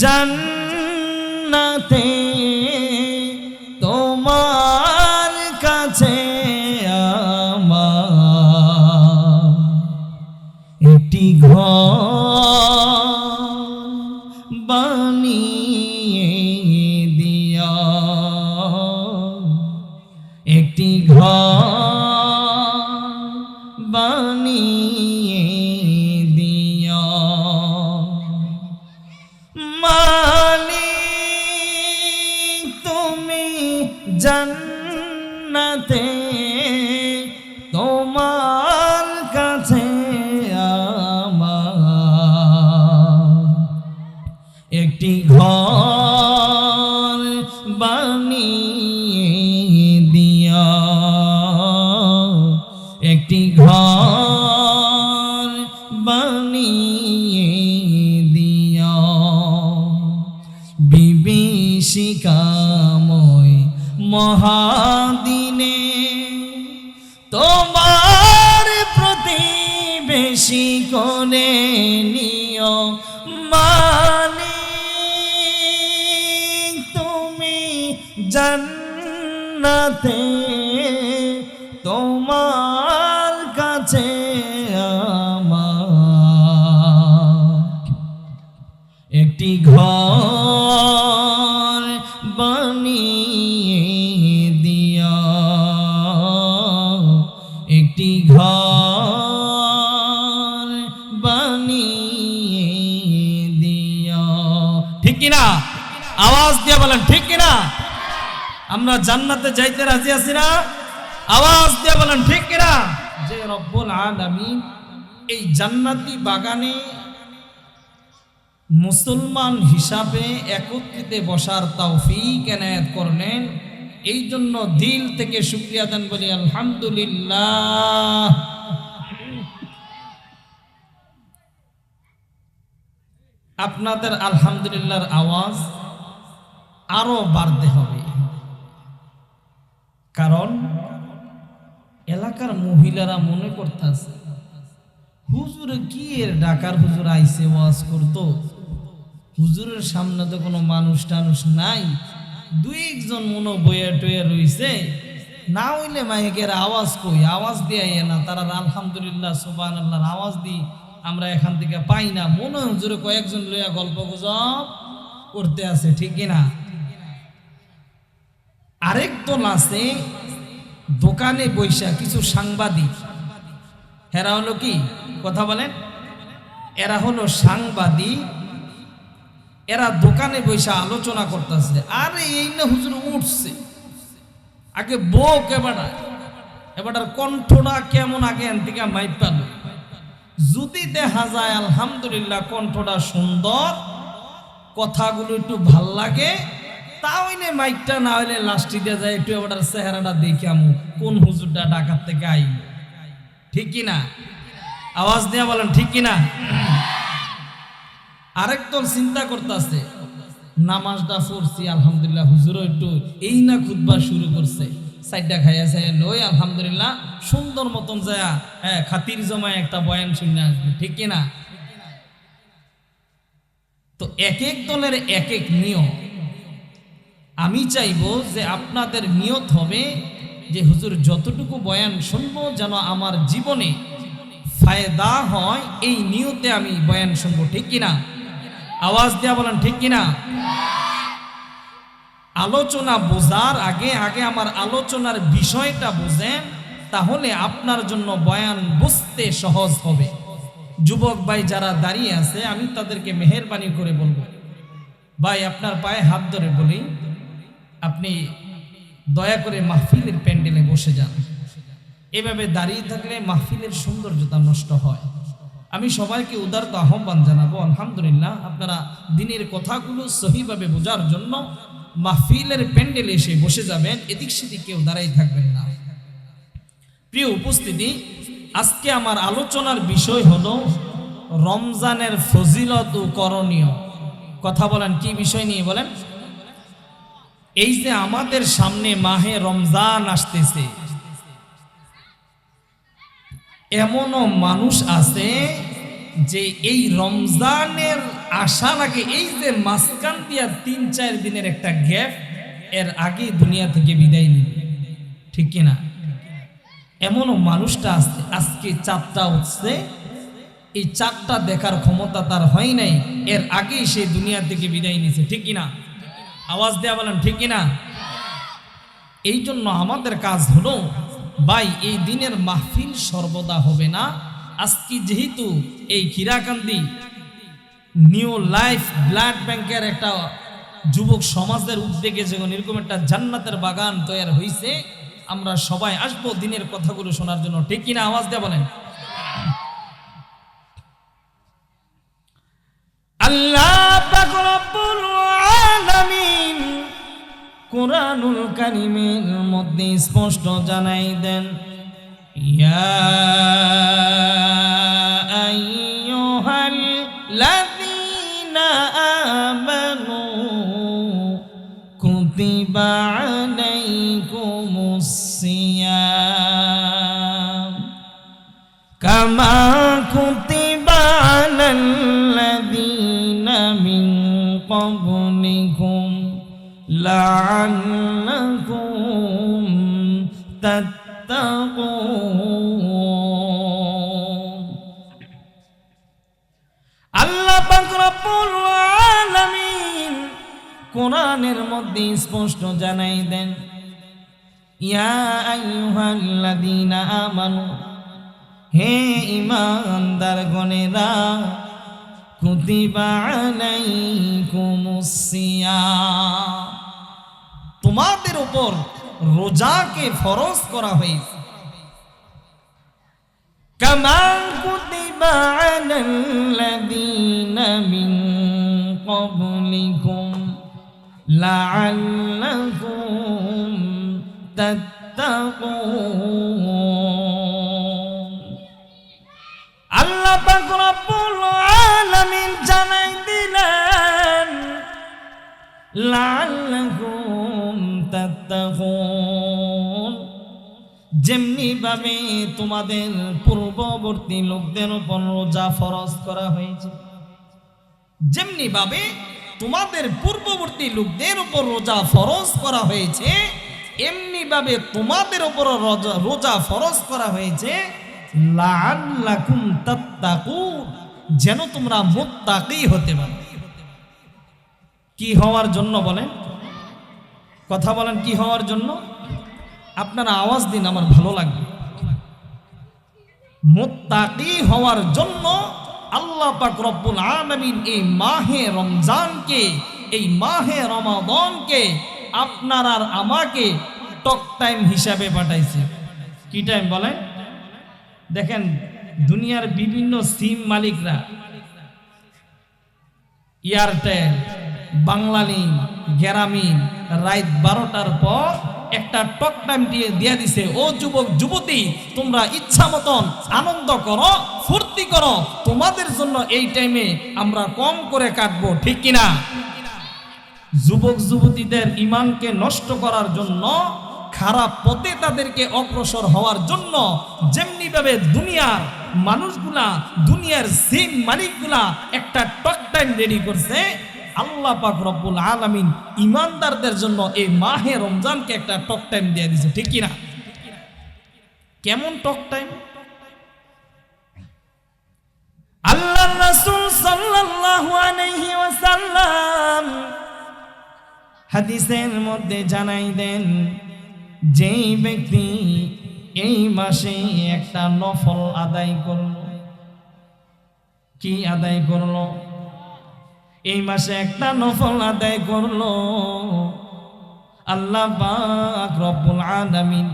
জান্নাতে তোমার কাছে আমার একটি ঘর বানিয়ে দিও, একটি ঘর বানিয়ে দিও। মালিক তুমি জান্নাতে তোমার কাছে আমার একটি ঘর বানিয়ে দিও, একটি ঘর বানিয়ে দিও। বিভীষিকাময় মহাদিনে তোমার প্রতিবেশী করে নিও। মালিক তুমি জান্নাতে তোমার কাছে আমার একটি ঘর বানিয়ে দিও, একটি ঘর বানিয়ে দিও। ঠিক কিনা? আওয়াজ দিয়ে বলেন ঠিক কিনা? আমরা জান্নাতে যাইতে রাজি আছি না? আওয়াজ দিয়ে বলেন ঠিক কিনা? যে রব্বুল আলামিন এই জান্নাতি বাগানে মুসলমান হিসাবে একত্রিত বসার তৌফিক এনায়েত করলেন, এই জন্য দিল থেকে শুকরিয়া দেন বলি আলহামদুলিল্লাহ। আপনাদের আলহামদুলিল্লাহর আওয়াজ আরো বাড়তে হবে, কারণ এলাকার মহিলারা মনে করতেছে হুজুরে কি এর ডাকার হুজুর আইসে ওয়াজ করতো, হুজুরের সামনে তো কোনো মানুষ টানুষ নাই, দুই একজন মনো বইয়া টইয়া রইছে, না হইলে মাইকের আওয়াজ কই, আওয়াজ দিয়ে না তারা আলহামদুলিল্লাহ সুবহানাল্লাহর আওয়াজ দিই আমরা এখান থেকে পাই না, মনে হুজুরে কয়েকজন লইয়া গল্প গুজব করতে আছে। ঠিক কিনা? আরেক দল আছে দোকানে বৈশা কিছু সাংবাদিক, এরা হলো কি কথা বলেন, এরা হলো সাংবাদিক, এরা দোকানে বৈশা আলোচনা করতেছে, আরে এই না হুজুর উঠছে, আগে বোক এবারটার কণ্ঠটা কেমন আগে থেকে মাইপ পাল, যদি দেখা যায় আলহামদুলিল্লাহ কণ্ঠটা সুন্দর, কথাগুলো একটু ভাল লাগে, তাহলে মাইকটা না হইলে লাস্টি দিয়ে যায় একটু এবার চেহারাটা দেখে আমু কোন হুজুরটা ঢাকার থেকে আইল। ঠিক কিনা? আওয়াজ দিয়ে বলেন ঠিক কিনা? আরেক দল চিন্তা করতেছে নামাজটা পড়ছি আলহামদুলিল্লাহ, হুজুরও একটু এই না খুতবা শুরু করছে, সাইডটা খাইয়া চাই লই আলহামদুলিল্লাহ সুন্দর মতন যায়, হ্যাঁ খাতির জমায় একটা বয়ান শুনে আসবে। ঠিক কিনা? তো এক এক দলের এক এক নিয়ম। আমি চাইবো যে আপনাদের নিয়ত হবে যে হুজুর যতটুকু বয়ান শুনবো যেন আমার জীবনে ফায়দা হয়, এই নিয়তে আমি বয়ান শুনবো। ঠিক কিনা? আওয়াজ দেয়া বলেন ঠিক কিনা? আলোচনা বোঝার আগে আগে আমার আলোচনার বিষয়টা বোঝেন, তাহলে আপনার জন্য বয়ান বুঝতে সহজ হবে। যুবক ভাই যারা দাঁড়িয়ে আছে আমি তাদেরকে মেহেরবানি করে বলবো, ভাই আপনার পায়ে হাত ধরে বলি, আপনি দয়া করে মাহফিলের প্যান্ডেলে বসে যান। এভাবে দাঁড়িয়ে থাকলে মাহফিলের সৌন্দর্যতা নষ্ট হয়। আমি সবাইকে উদারত আহ্বান জানাবো, আলহামদুলিল্লাহ আপনারা দিনের কথাগুলো সহিভাবে বোঝার জন্য মাহফিলের প্যান্ডেলে এসে বসে যাবেন, এদিক সেদিক কেউ দাঁড়াই থাকবেন না। প্রিয় উপস্থিতি, আজকে আমার আলোচনার বিষয় হলো রমজানের ফজিলত ও করণীয়। কথা বলেন কি বিষয় নিয়ে বলেন? এই যে আমাদের সামনে মাহে রমজান আসতেছে, এমনও মানুষ আছে যে এই রমজানের আসার আগে এই যে মাঝখান দিয়া 3-4 দিনের একটা গ্যাপ, এর আগে দুনিয়া থেকে বিদায় নিবে, ঠিক কিনা? এমনও মানুষটা আছে আজকে চাঁদটা উঠছে, এই চাঁদটা দেখার ক্ষমতা তার হয় নাই, এর আগেই সে দুনিয়া থেকে বিদায় নিছে, ঠিক কিনা? আওয়াজ দেয়া বলেন ঠিক কিনা? এই জন্য আমাদের কাজ হলো ভাই, এই দিনের মাহফিল সর্বদা হবে না। আজকে যেহেতু এই খিরাকান্দি নিউ লাইফ ব্লাড ব্যাংকের একটা যুবক সমাজের উদ্যোগে যখন এরকম একটা জান্নাতের বাগান তৈরি হয়েছে, আমরা সবাই আসবো দিনের কথাগুলো শোনার জন্য, ঠিক কিনা? আওয়াজ দেয়া বলেন। আল্লাহ পাক রব্বুল আলামিন কুরআনুল কারীমের মধ্যে স্পষ্ট জানাই দেন, ইয়া আইয়ুহাল্লাযীনা আমানু কুতিবা আলাইকুমুস সিয়াম কামা কুতিবা আলাল্লাযীনা মিন ক্বাবলিকুম লাআল্লাকুম তাত্তাকুন। আল্লাহ পাক রব্বুল আলামিন কোরআনের মধ্যে স্পষ্ট জানাই দেন, ইয়া আইয়ুহাল্লাযীনা আমানু, হে ঈমানদারগণেরা, কুতিবা আলাইকুমুস সিয়াম, তোমাদের উপর রোজাকে ফরজ করা হয়েছে, কামা কুতিবা আলাল্লাযীনা মিন ক্বাবলিকুম লাআল্লাকুম তাত্তাকুন। আল্লাহ পাক রব্বুল আলামিন জানাই দিলেন, লাআল্লাকুম তাত্তাকুন, যেমনি ভাবে তোমাদের পূর্ববর্তী লোকদের উপর রোজা ফরজ করা হয়েছে, যেমনি ভাবে তোমাদের পূর্ববর্তী লোকদের উপর রোজা ফরজ করা হয়েছে, এমনি ভাবে তোমাদের উপর রোজা ফরজ করা হয়েছে, লাআল্লাকুম তাত্তাকুন, যেন তোমরা মুত্তাকি হতে পারো। কি হওয়ার জন্য বলেন? কথা বলেন, কি হওয়ার জন্য? আপনারা আওয়াজ দিন, আমার ভালো লাগবে। মুত্তাকি হওয়ার জন্য আল্লাহ পাক রব্বুল আলামিন এই মাহে রমজানকে, এই মাহে রমাদানকে আপনার আর আমাকে টক টাইম হিসাবে পাঠাইছে। কি টাইম বলেন? দেখেন, দুনিয়ার বিভিন্ন সিম মালিকরা এয়ারটেল, বাংলালিংক, গ্রামীণ রাত 12টার পর একটা টক টাইম দিয়ে দিছে, ও যুবক যুবতী, তোমরা ইচ্ছা মতন আনন্দ করো, ফুর্তি করো, তোমাদের জন্য এই টাইমে আমরা কম করে কাটবো, ঠিক কিনা? যুবক যুবতীদের ইমানকে নষ্ট করার জন্য, খারাপ পথে তাদেরকে অগ্রসর হওয়ার জন্য, যেমনি ভাবে দুনিয়ার মানুষগুলা, দুনিয়ার সিম মালিকগুলা একটা টক টাইম রেডি করছে, আল্লাহ পাক রব্বুল আলামিন ইমানদারদের জন্য এই মাহে রমজানকে একটা টক টাইম দিয়ে দিয়েছে, ঠিক কিনা? কেমন টক টাইম? আল্লাহর রাসূল সাল্লাল্লাহু আলাইহি ওয়াসাল্লাম হাদিসের মধ্যে জানাই দেন, যেই ব্যক্তি এই মাসে একটা নফল আদায় করল, কি আদায় করলো? এই মাসে একটা নফল আদায় করলো, আল্লাহ পাক রব্বুল আলামিন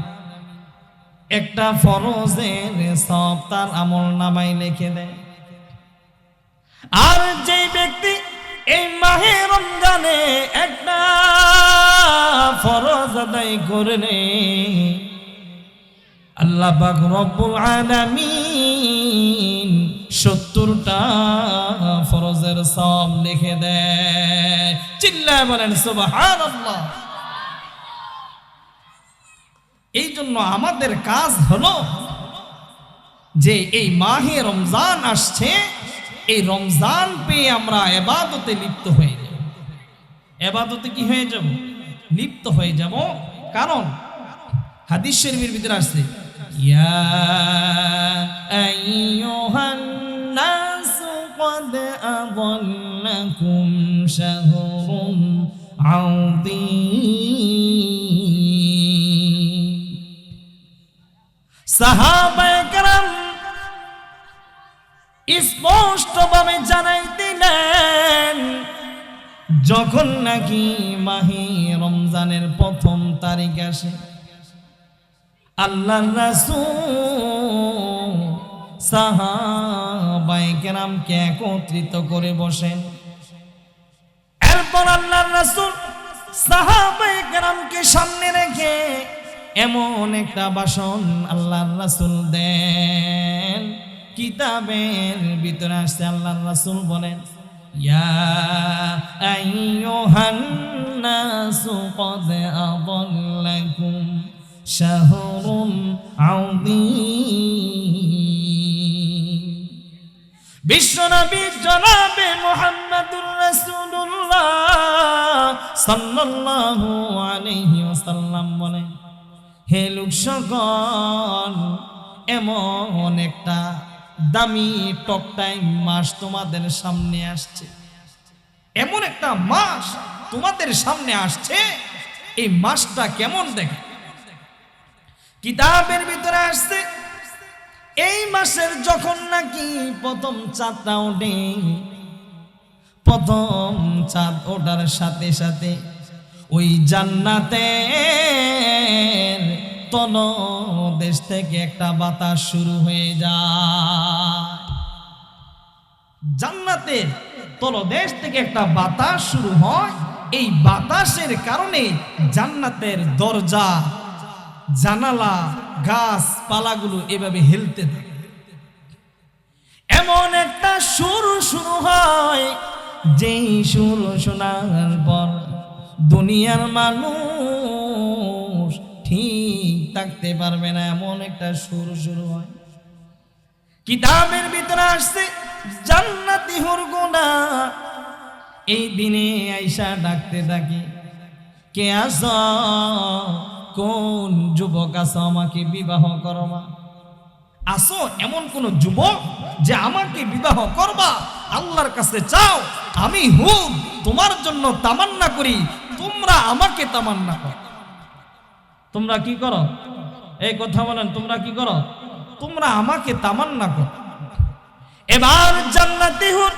একটা ফরজের সওয়াব তার আমলনামায় লিখে দেয়। আর যে ব্যক্তি এই মাহে রমজানে একটা ফরজ আদায় করলে, আল্লাহ পাক রব্বুল আলামিন 70টা ফরজের সওয়াব লিখে দেয়। চিল্লায় বলেন সুবহানাল্লাহ। এই জন্য আমাদের কাজ হলো যে এই মাহে রমজান আসছে, এই রমজান পেয়ে আমরা ইবাদতে লিপ্ত হয়ে যাব। ইবাদতে কি হয়ে যাব? লিপ্ত হয়ে যাব। কারণ হাদিস শরীফের ভিতরে আসছে, ইয়া আইয়ুহান নাসু ক্বাদ আযাল্লাকুম শাহরুন আযীম। সাহাবায়ে কেরাম স্পষ্টভাবে জানাই দিলেন, যখন নাকি মাহে রমজানের প্রথম তারিখ আসে, আল্লাহর রাসূল সাহাবায়ে কেরামকে একত্রিত করে বসেন। এরপর আল্লাহর রাসূল সাহাবায়ে কেরামকে সামনে রেখে এমন একটা ভাষণ আল্লাহর রাসূল দেন, কিতাবের ভিতরে আসছে আল্লাহর রাসূল বলেন, ইয়া আইয়ুহান নাসু ক্বাদ আযাল্লাকুম শাহরুন আযীম। বিশ্বনবী জনাবে মুহাম্মদুর রাসূলুল্লাহ সাল্লাল্লাহু আলাইহি ওয়াসাল্লাম বলেন, হে লোক সকল, এমন একটা দামি টক টাইম মাস তোমাদের সামনে আসছে, এমন একটা মাস তোমাদের সামনে আসছে। এই মাসটা কেমন দেখে? কিতাবের ভিতরে আসছে, এই মাসের যখন নাকি প্রথম চাঁদটা ওঠে, প্রথম চাঁদ ওঠার সাথে সাথে ওই জান্নাতের তলদেশ থেকে একটা বাতাস শুরু হয়ে যায়। জান্নাতের তলদেশ থেকে একটা বাতাস শুরু হয়। এই বাতাসের কারণে জান্নাতের দরজা, জানালা, গাছ পালাগুলো এভাবে হেলতে থাকে। এমন একটা সুর শুরু হয়, যেই সুর শোনার পর দুনিয়ার মানুষ ঠিক থাকতে পারবে না, এমন একটা সুর শুরু হয়। কিতাবের ভিতরে আসছে, জান্নাতি হুরগুনা এই দিনে আইসা ডাকতে থাকে, কে আসো, কোন যুবক আসো, আমাকে বিবাহ করো মা। আসো এমন কোন যুবক যে আমাকে বিবাহ করবা, আল্লাহর কাছে চাও, আমি হুম তোমার জন্য তামান্না করি, তোমরা আমাকে তামান্না করো। তোমরা কি করো? এই কথা বলেন, তোমরা কি করো? তোমরা আমাকে তামান্না করো। এবার জান্নাতি হুর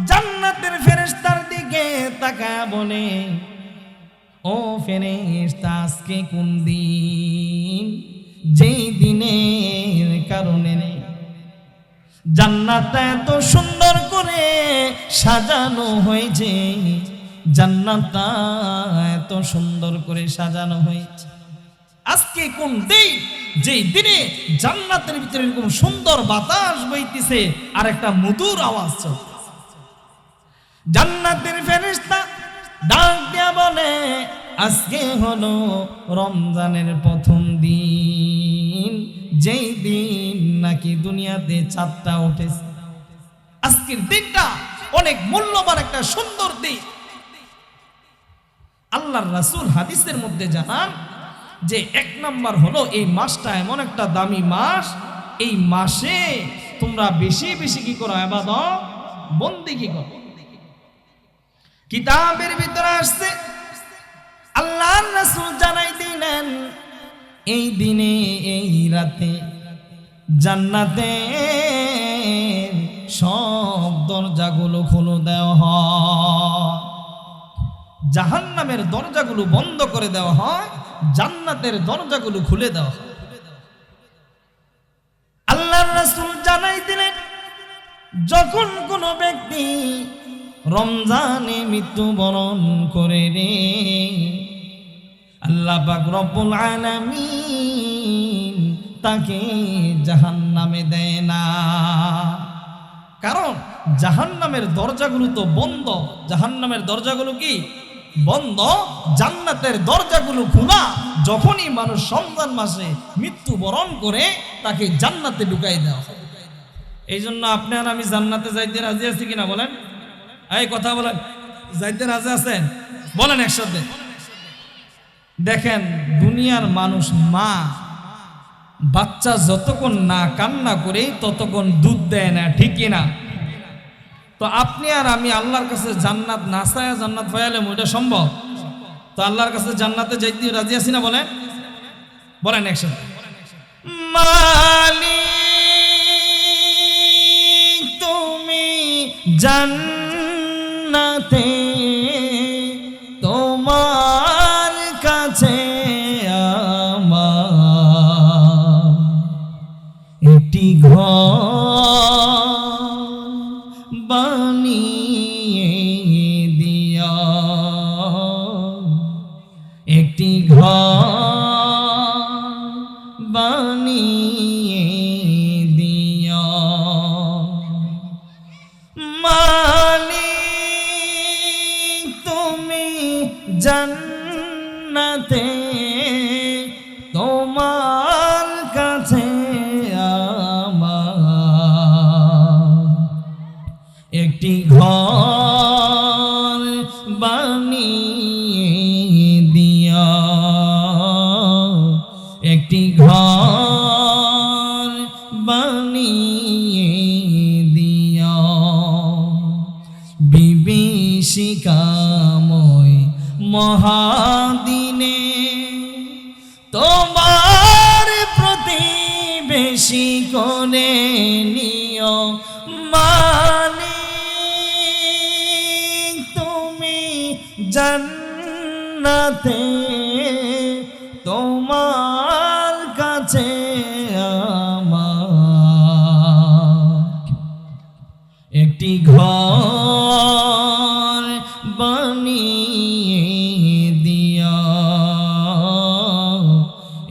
জান্নাতের ফেরেশতার দিকে তাকায় বলে, ও ফেরেশতা, আজকে কোন দিন যেই দিনের কারণে জান্নাতটা এত সুন্দর করে সাজানো হয়েছে, জান্নাতটা এত সুন্দর করে সাজানো হয়েছে। আজকে কোন দিন যেই দিনে জান্নাতের ভিতরে এরকম সুন্দর বাতাস বইতেছে আর একটা মধুর আওয়াজ চলছে। জান্নাতের ফেরেশতা ডাক দিয়া বলে, আজকে হলো রমজানের প্রথম দিন, যেই দিন নাকি দুনিয়াতে চাঁদটা উঠেছে। আজকের দিনটা অনেক মূল্যবান, একটা সুন্দর দিন। আল্লাহর রাসূল হাদিসের মধ্যে জানান যে এক নাম্বার হলো এই মাসটা এমন একটা দামি মাস, এই মাসে তোমরা বেশি বেশি কি করো? ইবাদত বন্দেগী করো। কিতাবের ভিতরে আসছে, আল্লাহর রাসূল জানাই দিলেন, এই দিনে এই রাতে জান্নাতে সব দরজাগুলো খুলে দেওয়া হয়, জাহান্নামের দরজাগুলো বন্ধ করে দেওয়া হয়, জান্নাতের দরজাগুলো খুলে দেওয়া হয়। আল্লাহর রাসূল জানাই দিলেন, যখন কোনো ব্যক্তি রমজানে মৃত্যুবরণ করে রে, আল্লাহ পাক রব্বুল আলামিন তাকে জাহান্নামে দেয় না। কারণ জাহান্নামের দরজাগুলো তো বন্ধ। জাহান্নামের দরজাগুলো কি বন্ধ, জান্নাতের দরজাগুলো খোলা। যখনই মানুষ রমজান মাসে মৃত্যুবরণ করে তাকে জান্নাতে ঢুকাই দেওয়া হয়। এই জন্য আপনি আর আমি জান্নাতে যাইতে রাজি আছি কিনা বলেন? এই কথা বলেন, যাইতে রাজি আছেন? বলেন একসাথে। দেখেন দুনিয়ার মানুষ, মা বাচ্চা যতক্ষণ না কান্না করে ততক্ষণ দুধ দেয় না, ঠিক কিনা? তো আপনি আর আমি আল্লাহর কাছে জান্নাত না চায় জান্নাত পাইলে ওইটা সম্ভব? তো আল্লাহর কাছে জান্নাতে যাইতে রাজি আছি না বলেন? বলেন একসাথে। মালিক তুমি জান্নাতে, তোমার কাছে আমার একটি ঘর বানিয়ে দিয়া, একটি ঘর বানিয়ে দিয়া। মালিক তুমি জান্নাতে, তোমার কাছে আমার একটি ঘর বানিয়ে দিয়া, একটি ঘর বানিয়ে দিয়া। বিভীষিকাময় মহাদিনে তোমার প্রতিবেশী করে নিও। মালিক তুমি জান্নাতে, তোমার কাছে আমার একটি ঘর বানিয়ে দিয়া,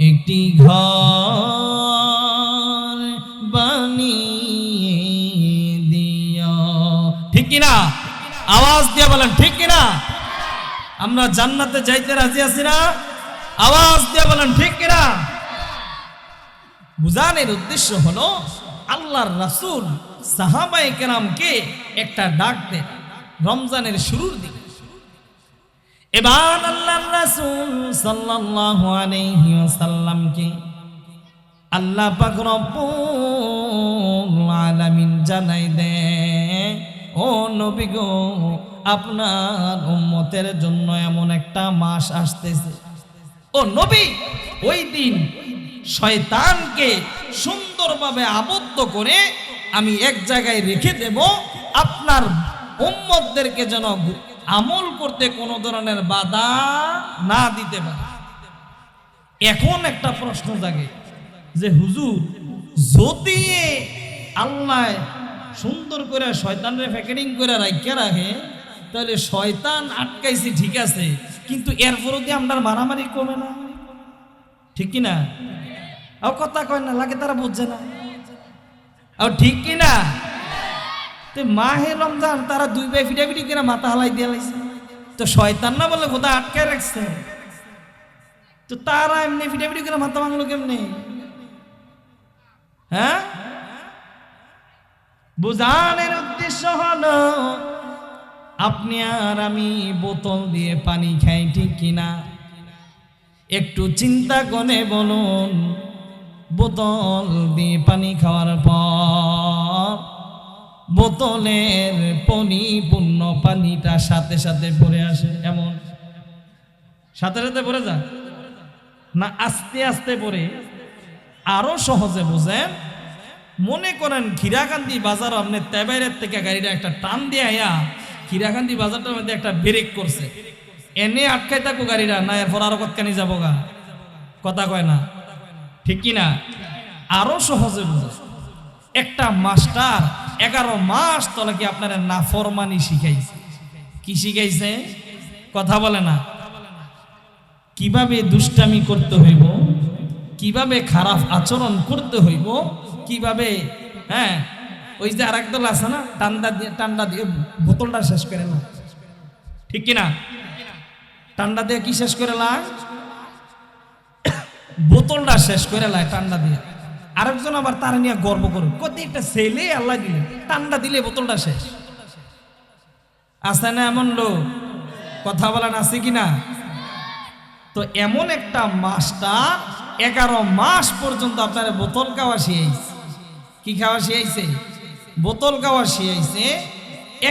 একটি ঘর বানিয়ে দিয়া। ঠিক কিনা? আওয়াজ দিয়ে বলেন ঠিক কিনা? আমরা জান্নাতে যাইতে রাজি আছি না? আওয়াজ দিয়ে বলেন ঠিক কিনা? বুঝানোর উদ্দেশ্য হলো আল্লাহর রাসূল সাহাবায়ে কেরামকে একটা ডাক দেন রমজানের শুরুর দিকে। এবার আল্লাহর রাসূল সাল্লাল্লাহু আলাইহি ওয়াসাল্লামকে আল্লাহ পাক রব্বুল আলামিন জানাই দেন, ও নবী গো, আপনার উম্মতের জন্য এমন একটা মাস আসতেছে। ও নবী, ওই দিন শয়তানকে সুন্দরভাবে আবদ্ধ করে আমি এক জায়গায় রেখে দেব, আপনার উম্মতদেরকে যেন আমল করতে কোনো ধরনের বাধা না দিতে পারে। এখন একটা প্রশ্ন জাগে যে হুজুর, যদি আল্লাহ সুন্দর করে শয়তানের প্যাকেটিং করে রাখিয়া রাখে, তাহলে শয়তান আটকাইছে ঠিক আছে, কিন্তু এরপরও দিয়ে আমরা মারামারি কমে না, ঠিক কিনা? আর কথা কয় না লাগে, তারা বুঝছে না। আর ঠিক কিনা? তো মাহে রমজান তারা দুই ভাই ফিটাফিটি করে মাথা হালাই দিয়ে লাইছে, তো শয়তান না বলে খোদা আটকায় রাখছে, তো তারা এমনি ফিটাফিটি করে মাথা ভাঙলো কেমনি? হ্যাঁ, বুঝানোর উদ্দেশ্য হলো আপনি আর আমি বোতল দিয়ে পানি খাই, ঠিক কিনা? একটু চিন্তা করে বলুন, বোতল দিয়ে পানি খাওয়ার পর বোতলের পরিপূর্ণ পানিটা সাথে সাথে পড়ে আসে, এমন সাথে সাথে পড়ে যায় না, আস্তে আস্তে পড়ে? আরো সহজে বুঝেন, মনে করেন খিরাকান্দি বাজার, আপনি তেবাইরের থেকে গাড়িটা একটা টান দিয়ে আয়া খিরাকান্দি বাজারটার মধ্যে একটা ব্রেক করছে, এনে আটকাই থাকো গাড়িটা, না এরপর আরো কতখানি যাবো গা, কথা কয় না, ঠিক কিনা? আরো সহজে বুঝে, একটা মাস্টার 11 মাস তলে কি আপনারা নাফরমানি শিখাইছে। কি শিখাইছে? কথা বলে না। কিভাবে দুষ্টামি করতে হইব, কিভাবে খারাপ আচরণ করতে হইব, কিভাবে, হ্যাঁ, ওই যে আরেক দল আছে না, টান্ডা দিয়ে বোতলটা শেষ করে না, ঠিক কিনা? টান্ডা দিয়ে কি শেষ করে লাই? বোতলটা শেষ করে লাই টান্ডা দিয়ে। আরেকজন আবার তার নিয়ে গর্ব করবে, কত একটা ছেলে আল্লাহ দিলে, ঠান্ডা দিলে বোতলটা শেষ। আছে না এমন লোক? কথা বলেন আছে কিনা? তো এমন একটা মাস্টার 11 মাস পর্যন্ত আপনার বোতল খাওয়া শিখাইছে। কি খাওয়া শিখাইছে? বোতল খাওয়া শিখাইছে।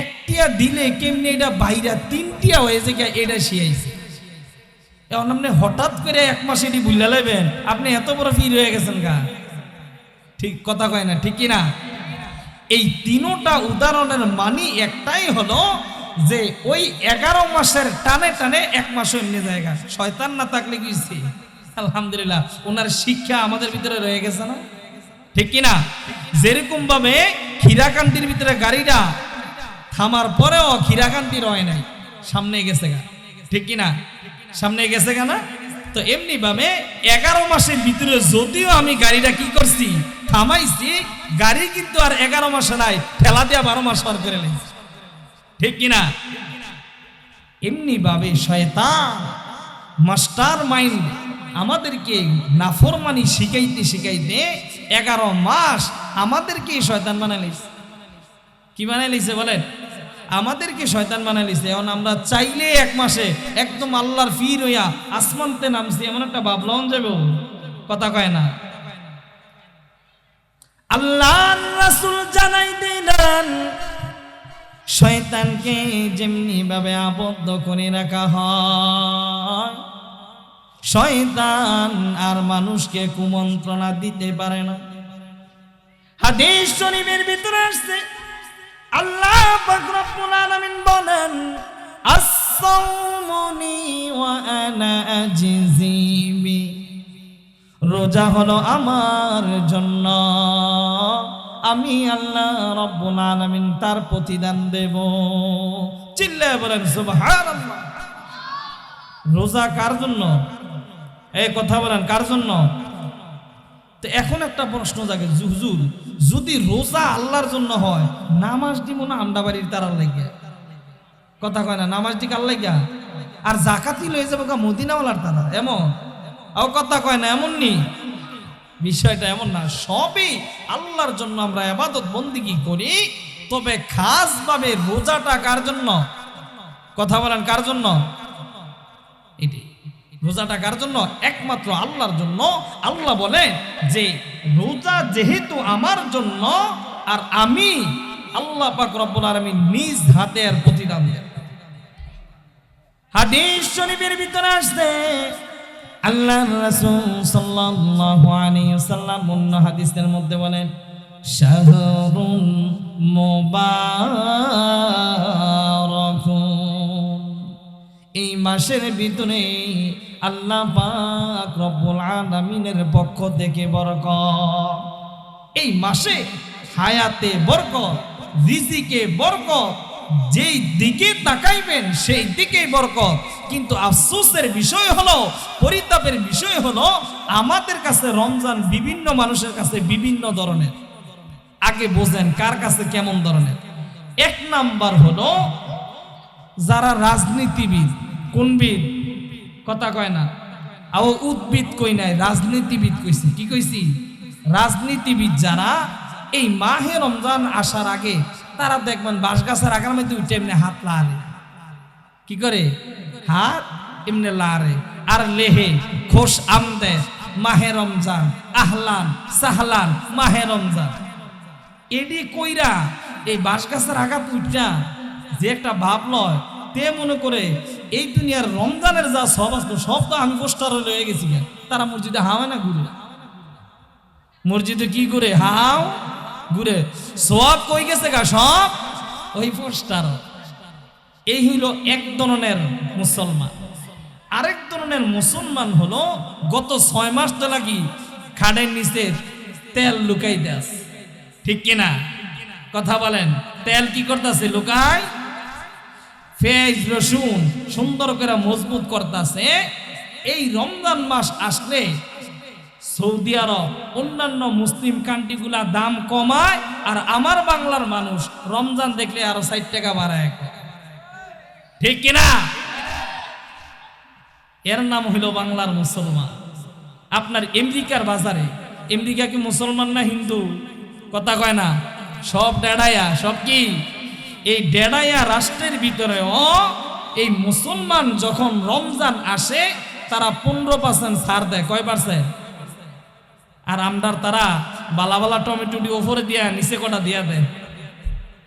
একটিয়া দিলে কেমনি এটা বাইরা 3টিয়া হয়েছে, এটা শিখাইছে। এখন আপনি হঠাৎ করে 1 মাস এটি বুঝলা লাইবেন আপনি এত বড় ফির হয়ে গেছেন গা। ঠিক কথা কয় না, ঠিক কিনা? এই 3টা উদাহরণের মানি একটাই হলো যে ওই 11 মাসের টানে টানে 1 মাসও এমনি জায়গা। শয়তান না থাকলে কি আলহামদুলিল্লাহ ওনার শিক্ষা আমাদের ভিতরে রয়ে গেছে না, ঠিক কিনা? যেরকম ভাবে ক্ষীরাকান্তির ভিতরে গাড়িটা থামার পরেও ক্ষীরাকান্তি রয় নাই, সামনে গেছে গা, ঠিক কিনা? সামনে গেছে গা না? তো এমনি ভাবে 11 মাসের ভিতরে যদিও আমি গাড়িটা কি করছি, থামাইছি, গাড়ি কিন্তু আর 11 মাসে নাই, ঠেলা দিয়া 12 মাস পার করে নিয়েছি, ঠিক কিনা? এমনি ভাবে শয়তান মাস্টার মাইন্ড আমাদেরকে নাফরমানি শিখাইতে শিখাইতে 11 মাস আমাদেরকে শয়তান বানাইছে। কি বানাইছে বলেন? আমাদেরকে শয়তান বানাইছে। এখন আমরা চাইলে 1 মাসে একদম আল্লাহর ফির হইয়া আসমানতে নামছি, এমন একটা ভাবলাম যাবে, কথা কয় না। আল্লাহর রাসূল জানাই দিলেন শয়তানকে যেমনি ভাবে আবদ্ধ করে রাখা হয়, শয়তান আর মানুষকে কুমন্ত্রণা দিতে পারে না। হাদিস শরীফের ভিতরে আসছে আল্লাহ পাক রব্বুল আলামিন বলেন, আস-সাওমুনি ওয়া আনা আজজি বি, রোজা হলো আমার জন্য, আমি আল্লাহ রব্বুল আলামিন তার প্রতিদান দেব। চিল্লায়ে বলেন সুবহানাল্লাহ। রোজা কার জন্য? এই কথা বলেন কার জন্য? তো এখন একটা প্রশ্ন জাগে, হুজুর যদি রোজা আল্লাহর জন্য হয়, নামাজ দিব না আমডা বাড়ির তারার লাগিয়া? কথা কয় না, নামাজ দিকে আল্লাহ লাগিয়া, আর জাকাতি লয়ে যাবো মদিনাওয়ালার তারা, এমন? কথা কয় না, এমন নি বিষয়টা, এমন না। সবই আল্লাহর জন্য আমরা ইবাদত বন্দেগী করি, তবে খাস ভাবে রোজাটা কার জন্য? কথা বলেন কার জন্য? এটি রোজাটা কার জন্য? একমাত্র আল্লাহর জন্য। আল্লাহ বলে যে রোজা যেহেতু আমার জন্য, আর আমি আল্লাহ পাক রব্বুল আলামিন নিজ হাতে এর প্রতিদান দেন। হাদিস শরীফের ভিতরে আসছে আল্লাহর রাসূল সাল্লাল্লাহু আলাইহি ওয়াসাল্লাম অন্য হাদিসের মধ্যে বলেন, শাহরুন মুবারাকুন, এই মাসের ভিতরে আল্লাহ পাক রব্বুল আলামিনের পক্ষ থেকে বরকত, এই মাসে হায়াতে বরকত, রিজিকে বরকত, যেই দিকে তাকাইবেন সেই দিকেই বরকত। কিন্তু আফসোসের বিষয় হলো, পরিতাপের বিষয় হলো, আমাদের কাছে রমজান বিভিন্ন মানুষের কাছে বিভিন্ন ধরনের। আগে বোঝেন কার কাছে কেমন ধরনের। 1 নাম্বার হলো যারা রাজনীতিবিদ। কোনবিদ? কথা কয় না, উদ্ভিদ কই নাই, রাজনীতিবিদ কইছি। কি কইছি? রাজনীতিবিদ যারা, এই মাহে রমজান আসার আগে তারা দেখবেন বাঁশ গাছের আগার মধ্যে উঠে এমনি হাত লাড়ে। কি করে? হাত এমনি লাড়ে আর লেহে খোশ আমদেদ মাহে রমজান, আহলান সাহলান মাহে রমজান। এডি কইরা এই বাঁশ গাছের আঘাত উঠা যে একটা ভাব লয়, তে মনে করে এই দুনিয়ার রমজানের যা সব আসতো সব তো আমি পোস্টার হয়ে গেছি। তারা মসজিদে হাওয়া না ঘুরে, মসজিদে কি করে হাও ঘুরে, সব কই গেছে গা সব ওই পোস্টার। এই হইল এক ধরনের মুসলমান। আরেক ধরনের মুসলমান হলো গত 6 মাস তো লাগি খাড়ের নিচে তেল লুকাই দেস। ঠিক কিনা? কথা বলেন। তেল কি করতেছে? লুকায়। পেঁয়াজ রসুন সুন্দর করে মজবুত করতেছে। এই রমজান মাস আসলে সৌদি আরব অন্যান্য মুসলিম কান্ট্রিগুলা দাম কমায়, আর আমার বাংলার মানুষ রমজান দেখলে আরো 60 টাকা বাড়ায়। ঠিক কিনা? এর নাম হইল বাংলার মুসলমান। আপনার আমেরিকার বাজারে আমেরিকা কি মুসলমান না হিন্দু? কথা কয় না, সব ডেড়াইয়া। সব কি এই ডেড়াইয়া রাষ্ট্রের ভিতরেও এই মুসলমান যখন রমজান আসে তারা 15% ছাড় দেয়। কয় পার্সেন্ট? আর আমদার তারা বালা বালা টমেটোটি ওপরে দিয়া নিচে কটা দিয়া দেয়,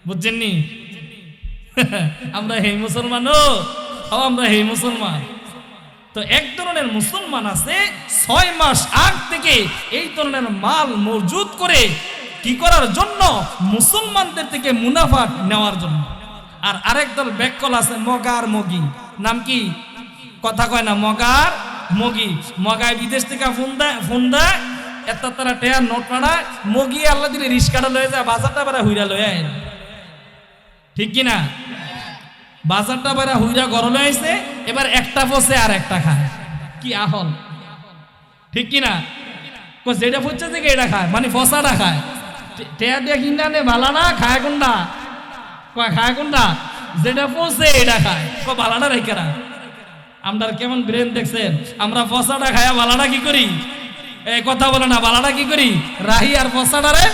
বুঝছেন নি? আমরা হে মুসলমান, আমরা হে মুসলমান। তো এক ধরনের মুসলমান আছে 6 মাস আগ থেকে এই ধরনের মাল মজুদ করে কি করার জন্য? মুসলমানদের থেকে মুনাফা নেওয়ার জন্য। আর আরেক দল ব্যাককল আছে মগার মগি। নাম কি? কথা কয় না, মগার মগি। মগায় বিদেশ থেকে ফোন দেয় এত তারা টেয়ার নোট পাড়ায়, মগি আল্লাহ দিলে রিস্কাটা লয়ে যায়, বাজারটা বেড়া হুইরা লয়ে আয়। ঠিক কিনা? বাজারটা বেড়া হুইরা গরমে আইছে, এবার একটা বসে আর একটা খায়। কি আহল, ঠিক কিনা? যেটা ফুটছে থেকে এটা খায়, মানে ফসাটা খায়। টেয়া দিয়ে কিনা নে ভালানা খায় কোনটা? খায় কোনটা? যেটা পচে এটা খায়। ভালাটা রেখেরা আমরা কেমন ব্রেন দেখছেন? আমরা ফসাটা খায়া ভালাটা কি করি? এই কথা বলে না, ভালাটা কি করি? রাহি আর ফসাটারে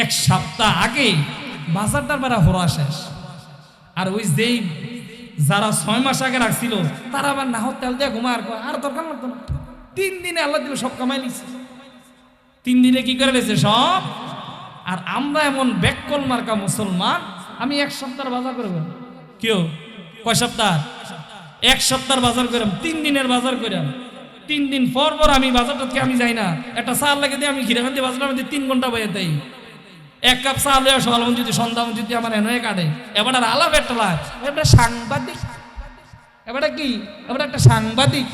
এক সপ্তাহ আগে বাজারটার বেড়া হরা শেষ। আর ওই যেই যারা 6 মাস আগে রাখছিল তারা আবার না তেল দিয়ে ঘুমায় আর দরকার লাগতো না। 3 দিনে আল্লাহ দিল সব কামাই নিচ্ছে। 3 দিনে কি করে নিয়েছে সব। আর আমরা এমন ব্যাককল মার্কা মুসলমান, আমি 1 সপ্তাহ বাজার করব। কেউ কয় সপ্তাহ? 1 সপ্তাহ বাজার করাম, 3 দিনের বাজার করাম। 3 দিন পর পর আমি বাজারটাকে আমি যাই না। একটা চা লাগে দিয়ে আমি ঘিরাকান্দি বাজারের মধ্যে 3 ঘন্টা বয়ে দেই। 1 কাপ চা লইয়া সকাল যদি সন্ধ্যা যদি আমার এনে কাটে, এবার আর আলাপ একটা লাগ, এবার সাংবাদিক। এবার কি? এবার একটা সাংবাদিক।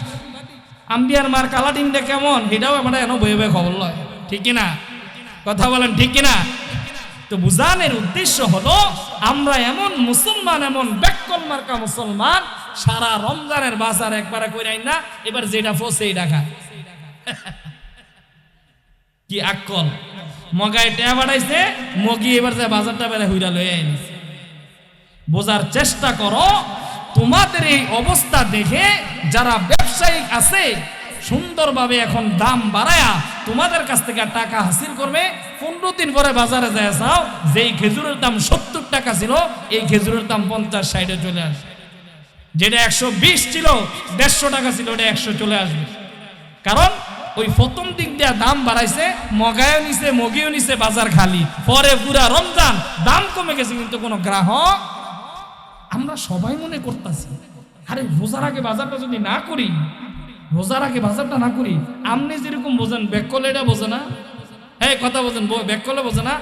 আম্বিয়ার মার কালা টিমটা কেমন এটাও এবার এনে বয়ে বয়ে খবর লয়। ঠিক কিনা? কথা বলেন ঠিক কিনা? তো বুঝানোর উদ্দেশ্য হলো আমরা এমন মুসলমান, এমন ব্যাককল মার্কা মুসলমান, সারা রমজানের বাজার একবারে কইরাই না, এবার যেটা ফসে এটা খায়। কি আকল! মগায় টেয়া বাড়াইছে, মগি এবার যে বাজারটা বেড়ে হুইরা লয়ে আইছে। বোঝার চেষ্টা করো, তোমাদের এই অবস্থা দেখে যারা ব্যবসায়িক আছে সুন্দরভাবে এখন দাম বাড়ায়া তোমাদের কাছ থেকে টাকা হাসিল করবে। 15 দিন পরে বাজারে যায় যাও, যেই খেজুরের দাম 70 টাকা ছিল এই খেজুরের দাম 50-60-এ চলে আসবে। যেটা 120 ছিল, 150 টাকা ছিল, ওটা 100 চলে আসবে। কারণ ওই প্রথম দিক দিয়ে দাম বাড়াইছে, মগায়ও নিছে, মগিও নিছে, বাজার খালি। পরে পুরা রমজান দাম কমে গেছে, কিন্তু কোনো গ্রাহক। আমরা সবাই মনে করতেছি আরে রোজার আগে বাজারটা যদি না করি, রোজার আগে বাজারটা না করি, আপনি যেরকম বোঝেন ব্যাককল এটা বোঝে না। এই কথা বোঝেন, ব্যাককলে বোঝে না।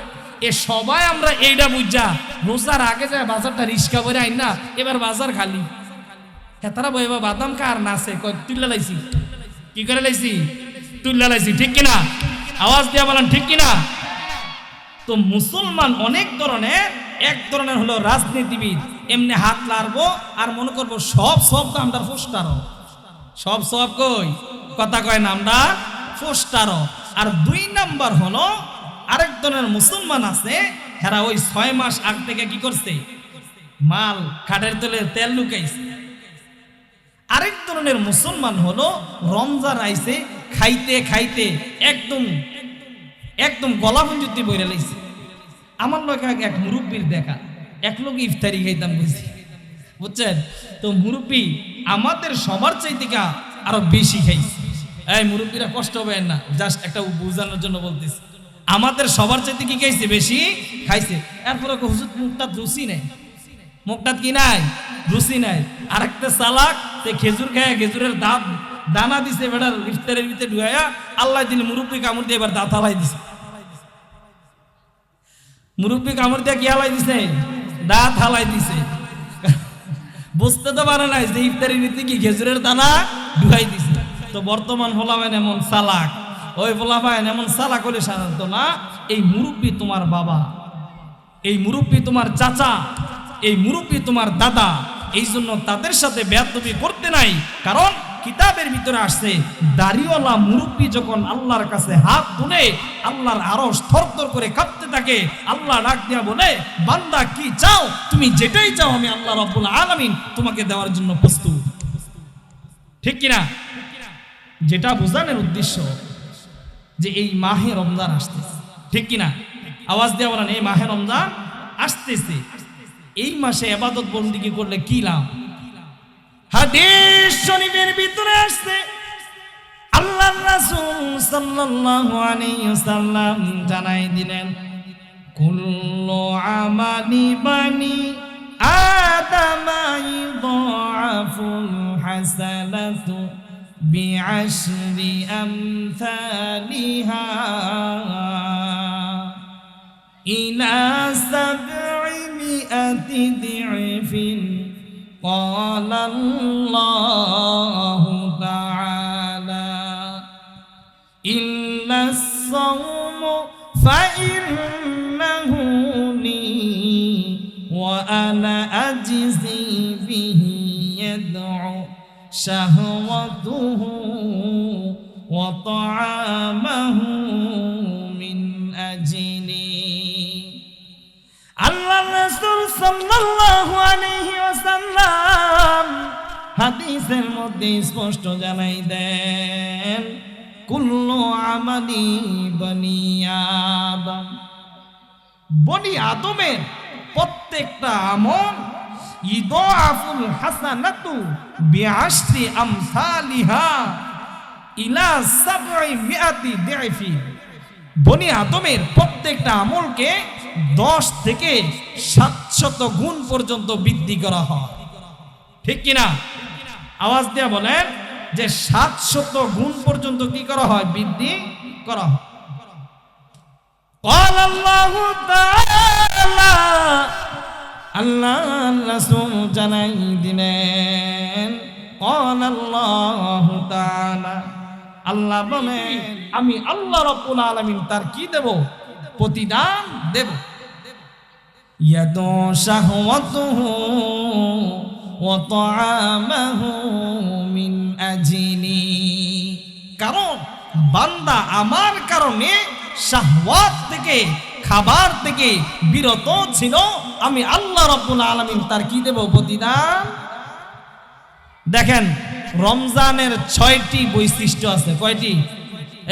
এ সবাই আমরা এইটা বুঝা রোজার আগে যায় বাজারটা রিস্কা করে আইন না, এবার বাজার খালি। হেতারা বই বাদাম কার নাচে তুল্লা লাইছি। কি করে লাইছি? তুল্লা লাইছি। ঠিক কিনা? আওয়াজ দিয়া বলেন ঠিক কিনা? তো মুসলমান অনেক ধরনের, এক ধরনের হলো রাজনীতিবিদ, এমনি হাত লাড়বো আর মনে করবো সব তো আমরা পোস্টারও, সব কই কথা কয় না, আমরা পোস্টারও। আর 2 নাম্বার হলো আরেক ধরনের মুসলমান আছে, হেরা ওই 6 মাস আগ থেকে কি করছে? মাল খাটের তলে তেল লুকাইছে। আরেক ধরনের মুসলমান হলো রমজান আইছে, খাইতে খাইতে একদম গলাভঞ্জুতি বইরে লাইছে। আমার লোক এক মুরব্বীর দেখা, এক লোক ইফতারি খাইতাম বুঝি, বুঝছেন? তো মুরব্বী আমাদের সবার চাইতে আরো বেশি খাইছে। এই মুরব্বীরা কষ্ট হবে না, জাস্ট একটা বোঝানোর জন্য বলতেছি। আমাদের সবার চাইতে কি খাইছে? বেশি খাইছে। এরপরে হুজুর মুখটাত রুচি নাই, মুখটাত কি নাই? রুচি নাই। আরেকটা চালাক, সে খেজুর খায়, খেজুরের দানা দিছে বেটার ইফতারের ভিতরে ঢুকাইয়া, আল্লাহ দিলে মুরব্বী কামড় দিয়ে এবার দাঁত হালাই দিছে। মুরব্বী কামড় দিয়ে কি হালাই দিছে? দাঁত হালাই দিছে। বুঝতে তো পারে নাই যে ইফতারির ভিতরে কি খেজুরের দানা ঢুকাই দিছে। তো বর্তমান ফলাফাইন এমন চালাক, ওই ফলাফাইন এমন চালাক হলে সাধারণত না। এই মুরব্বী তোমার বাবা, এই মুরব্বী তোমার চাচা, এই মুরব্বী তোমার দাদা। এই জন্য তাদের সাথে বেয়াদবি করতে নাই। কারণ কিতাবের ভিতরে আসছে, দাড়িওয়ালা মুরব্বী যখন আল্লাহর কাছে হাত তুলে আল্লাহর আরশ থরথর করে কাঁপতে থাকে, আল্লাহ ডাক দিয়া বলে, বান্দা কি চাও? তুমি যেটাই চাও আমি আল্লাহ রাব্বুল আলামিন তোমাকে দেওয়ার জন্য প্রস্তুত। ঠিক কিনা? যেটা বোঝানোর উদ্দেশ্য যে এই মাহে রমজান আসতেছে, ঠিক কিনা? আওয়াজ দিয়ে বলেন, এই মাহে রমজান আসতেছে। এই মাসে ইবাদত বন্দেগী করলে কি লাভ? হাদিস শরীফের ভিতরে আসছে, আল্লাহর রাসূল সাল্লাল্লাহু আলাইহি ওয়াসাল্লাম জানাই দিলেন, কুল্লু আমালি বানি আদামা ইউদাআফুল হাসানাতু বিআশরি আমসালিহা ইলা সাবঈমিআতি দি'ফিন ক্বালা আল্লাহু তাআলা ইল্লা الصوم فإنه لي وأنا أجزي به يدعو شهوته وطعامه من أجلي আল্লাহ রাসূল সাল্লাল্লাহু আলাইহি ওয়াসাল্লাম হাদিসের মধ্যে স্পষ্ট জানাই দেন, কুল্লু আমালি বনি আদম, বনি আদমের প্রত্যেকটা আমল ইদাআফুল হাসানাতু বিআশরি আমসালিহা ইলা সাবঈমিআতি দি'ফি, বনি আদমের প্রত্যেকটা আমলকে 10 থেকে 700 গুণ পর্যন্ত বৃদ্ধি করা হয়, ঠিক কিনা? আওয়াজ দিয়ে বলেন যে 700 গুণ পর্যন্ত কি করা হয়? বৃদ্ধি করা হয়। قال الله تعالى, আল্লাহ রাসূল জানাই দিলেন, قال الله تعالى, আল্লাহ বলেন আমি আল্লাহ রাব্বুল আলামিন তার কি দেব? প্রতিদান দেব। ইয়াদু শাহওয়াতুহু ওয়া তাআমাহু মিন আজলি, কারণ বান্দা আমার কারণে শাহওয়াত থেকে, খাবার থেকে বিরত ছিল, আমি আল্লাহ রাব্বুল আলামিন তার কি দেব? প্রতিদান। দেখেন রমজানের 6টি বৈশিষ্ট্য আছে। কয়টি?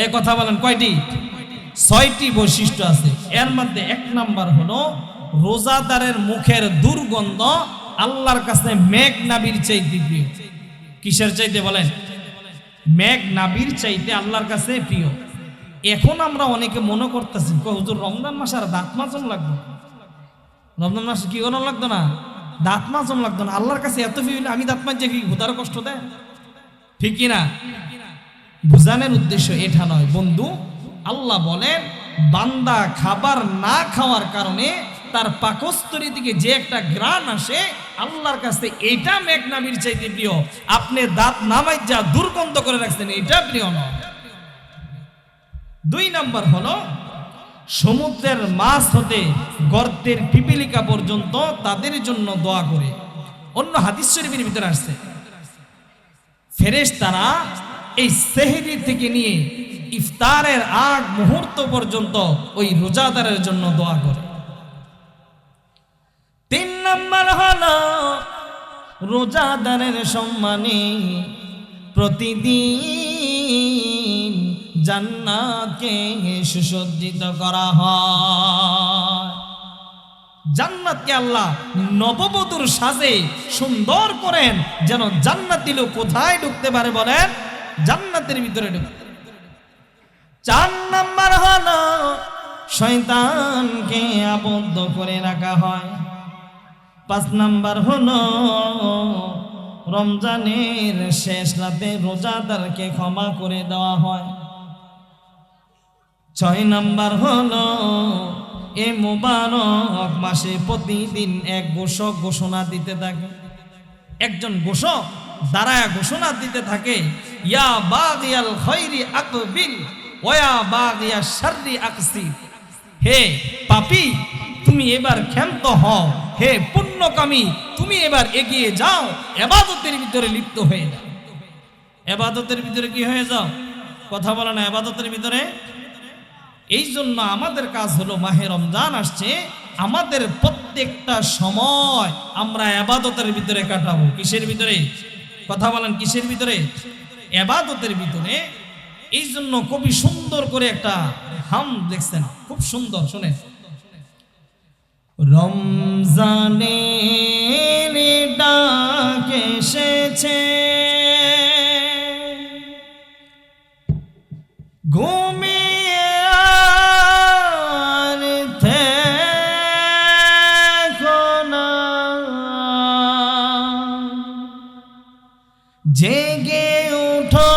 এই কথা বলেন, কয়টি? 6টি বৈশিষ্ট্য আছে। এর মধ্যে 1 নাম্বার হলো রোজাদারের মুখের দুর্গন্ধ আল্লাহর কাছে মেঘ নাবির চাইতে প্রিয়। কিসের চাইতে বলেন? মেঘ নাবির চাইতে আল্লাহর কাছে প্রিয়। এখন আমরা অনেকে মনে করতেছি, হুজুর রমজান মাসে আর দাঁত মাজন লাগতো, রমজান মাসে কি করানো লাগতো না? দাঁত মাজন লাগতো না। আল্লাহর কাছে এত প্রিয় হলে আমি দাঁত মাজে কি হুদার কষ্ট দেয়? ঠিক কিনা? বুঝানোর উদ্দেশ্য এটা নয় বন্ধু। আল্লাহ বলেন বান্দা খাবার না খাওয়ার কারণে তার পাকস্থলী থেকে যে একটা ঘ্রাণ আসে আল্লাহর কাছে, এটা মেঘ নাবির চাইতে প্রিয়। আপনি দাঁত নামাই যা দুর্গন্ধ করে রাখছেন, এটা প্রিয় নয়। 2 নাম্বার হলো সমুদ্রের মাছ হতে গর্তের পিপিলিকা পর্যন্ত তাদের জন্য দোয়া করে। অন্য হাদিস শরীফের ভিতরে আসছে ফেরেশতারা এই সেহরি থেকে নিয়ে ইফতারের আগ মুহূর্ত পর্যন্ত ওই রোজাদারের জন্য দোয়া করে। 3 নাম্বার হলো রোজাদারের সম্মানে প্রতিদিন জান্নাতকে সুসজ্জিত করা হয়। জান্নাতকে আল্লাহ নববধূর সাজে সুন্দর করেন, যেন জান্নাতি লোক কোথায় ঢুকতে পারে বলেন? জান্নাতের ভিতরে ঢুকতে। 4 নাম্বার হলো শয়তানকে আবদ্ধ করে রাখা হয়। 5 নাম্বার হলো রমজানের শেষ রাতে রোজাদারকে ক্ষমা করে দেওয়া হয়। 6 নাম্বার হলো এই মুবারক মাসে প্রতিদিন এক ঘোষক ঘোষণা দিতে থাকে। একজন ঘোষক দাঁড়ায় ঘোষণা দিতে থাকে, ইয়া বাগিয়াল খায়রি আকবিল ওয়া ইয়া বাগিয়াশ শাররি আকসির, হে পাপী তুমি এবার ক্ষান্ত হও, হে পুণ্যকামী তুমি এবার এগিয়ে যাও, ইবাদতের ভিতরে লিপ্ত হয়ে যাও। ইবাদতের ভিতরে কি হয়ে যাও? কথা বলে না, ইবাদতের ভিতরে। এই জন্য আমাদের কাজ হলো মাহে রমজান আসছে, আমাদের প্রত্যেকটা সময় আমরা ইবাদতের ভিতরে কাটাবো। কিসের ভিতরে? কথা বলেন, কিসের ভিতরে? ইবাদতের ভিতরে। এই জন্য কবি সুন্দর করে একটা হাম লিখছেন, খুব সুন্দর, শুনেন। রমজানের ডাক এসেছে, ঘুমিয়ে আর থেকো না, জেগে উঠো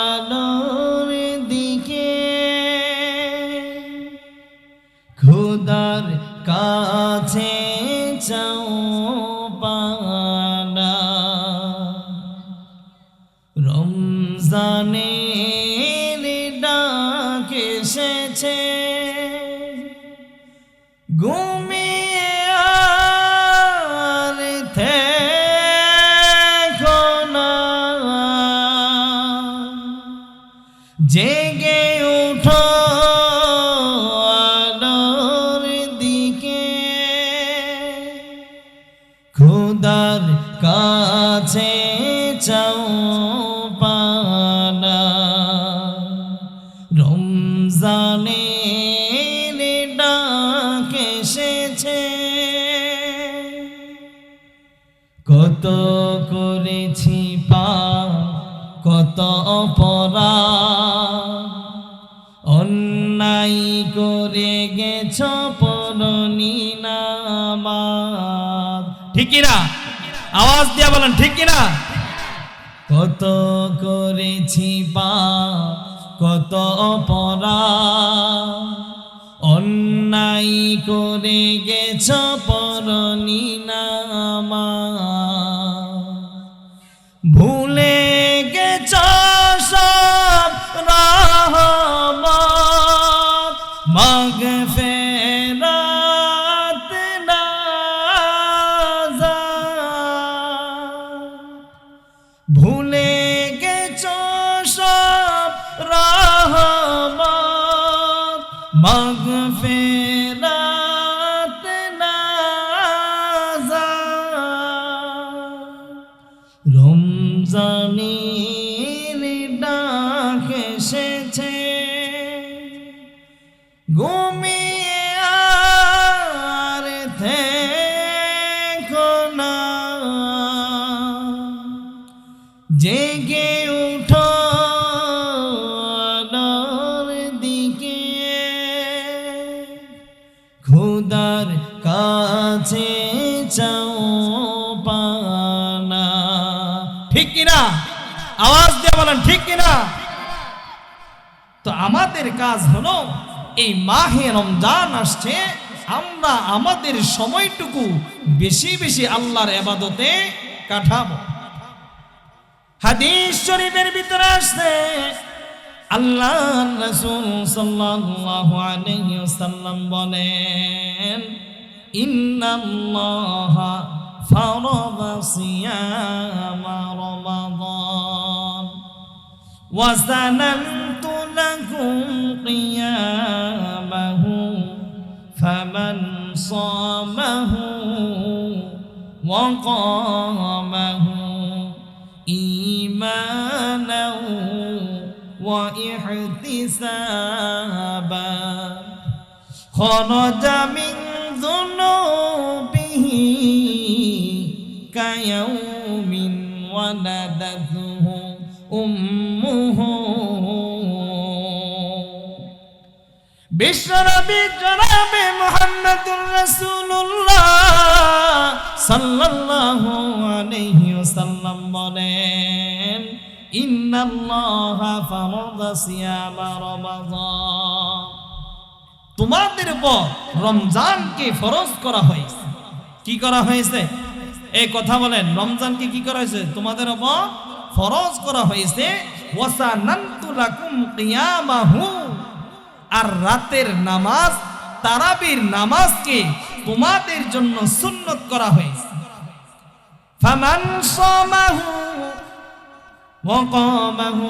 আলোর দিকে, খোদার কাছে চাও পানা। রমজানের ডাক এসেছে, ঘুমিয়ে আর থেকো না, জেগে উঠো আলোর দিকে, খোদার কাছে চাও পানা। রমজানের ডাক এসেছে, কত করেছি পাপ, কত অপরাধ, অন্যায় করে গেছ পরনি নামাজ। ঠিক কিনা? আওয়াজ দিয়া বলেন, ঠিক কিনা? কত করেছি পাপ, কত অপরাধ, অন্যায় করে গেছ পরনি নামাজ। ভুলে গেছ সব রহমত, মাগফিরাত নাজাত। ভুলে গেছ সব রহমত, মাগফিরাত নাজাত। রমজানের ডাক এসেছে, ঘুমিয়ে আর থেকো না, জেগে উঠো আলোর দিকে, খোদার কাছে চাও পানা। ঠিক কিনা? আওয়াজ দিয়ে বলেন, ঠিক কিনা? তো আমাদের কাজ হলো, এই মাহে রমজান আসছে, আমরা আমাদের সময়টুকু বেশি বেশি আল্লাহর ইবাদতে কাটাবো। হাদিস শরীফের ভিতরে আসছে, আল্লাহর রাসূল সাল্লাল্লাহু আলাইহি ওয়াসাল্লাম বলেন, ইন্নাল্লাহা ফারাদা সিয়ামা রমাদান ওয়া সানানতু লাকুম কিয়ামাহু ফামান সামাহু ওয়া কামাহু ঈমানাও ওয়া ইহতিসাবা খরাজা মিন যুনুবিহি কায়াউমিন ওয়ালাদাতুহু উম্মুহু। বিশ্বনবী জনাবে মুহাম্মদুর রাসূলুল্লাহ সাল্লাল্লাহু আলাইহি ওয়াসাল্লাম বলেন, ইন্নাল্লাহা ফারাদা সিয়ামা রমাদান, তোমাদের উপর রমজানকে ফরজ করা হয়েছে। কি করা হয়েছে? এই কথা বলেন, রমজানকে কি করা হয়েছে? তোমাদের উপর ফরজ করা হয়েছে। ওয়াসানানতু লাকুম কিয়ামাহু, আর রাতের নামাজ তারাবির নামাজকে তোমাদের জন্য সুন্নত করা হয়েছে। ফামান সামাহু ওয়া কামাহু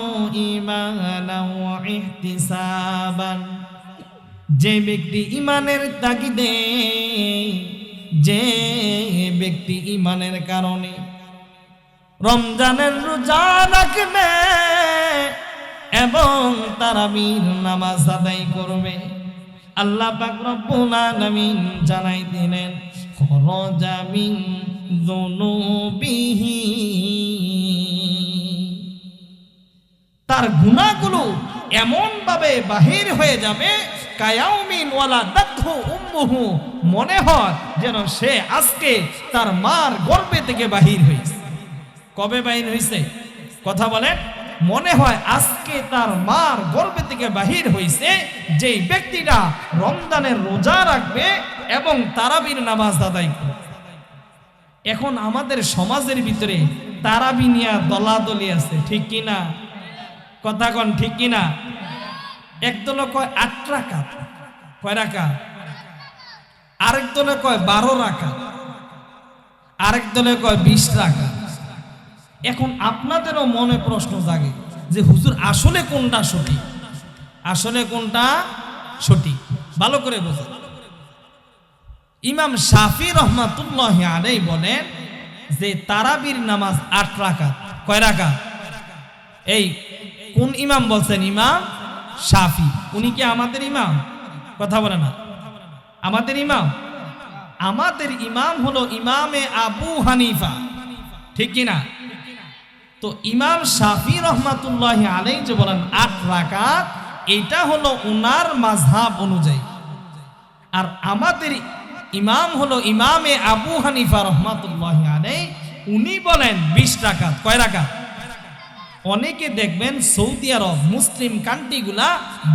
ঈমানান ওয়া ইহতিসাবান, যে ব্যক্তি ঈমানের তাগিদে, যে ব্যক্তি ঈমানের কারণে রমজানের রোজা রাখবে এবং তারাবির নামাজ আদায় করবে। আল্লাহ পাক রব্বুল আলামিন জানাই দিলেন খরজা মিন যুনুবিহি, তার গুনাহগুলো এমন ভাবে বাহির হয়ে যাবে কায়াউমিন ওয়ালাদাতহু উম্মুহু, মনে হয় যেন সে আজকে তার মার গর্ভে থেকে বাহির হয়েছে। কবে বাহির হয়েছে কথা বলেন? মনে হয় আজকে তার মার গর্ভে থেকে বাহির হয়েছে। যেই ব্যক্তিটা রমজানের রোজা রাখবে এবং তারাবির নামাজ আদায় করবে। এখন আমাদের সমাজের ভিতরে তারাবি নিয়ে দলাদলি আছে, ঠিক কিনা? কথা কন ঠিক কিনা? একদল কয় 8 রাকাত, কয় রাকাত? আরেক দলে কয় 12 রাকাত, আরেক দলে কয় 20 রাকাত। এখন আপনাদেরও মনে প্রশ্ন জাগে যে হুজুর আসলে কোনটা সঠিক? আসলে কোনটা সঠিক ভালো করে বোঝেন। ইমাম শাফি রহমাতুল্লাহি আলাইহি বলেন যে তারাবির নামাজ 8 রাকাত। কয় রাকাত? এই কোন ইমাম বলছেন? ইমাম শাফি। উনি কি আমাদের ইমাম? কথা বলে না। আমাদের ইমাম? আমাদের ইমাম হলো ইমামে আবু হানিফা, ঠিক কিনা? তো ইমাম শাফি রহমাতুল্লাহি আলাইহি যে বলেন 8 রাকাত, এটা হলো উনার মাযহাব অনুযায়ী। আর আমাদের ইমাম হলো ইমামে আবু হানিফা রহমাতুল্লাহি আলাইহি, উনি বলেন 20 রাকাত। কয় রাকাত? অনেকে দেখবেন সৌদি আরব মুসলিম কান্ট্রিগুলা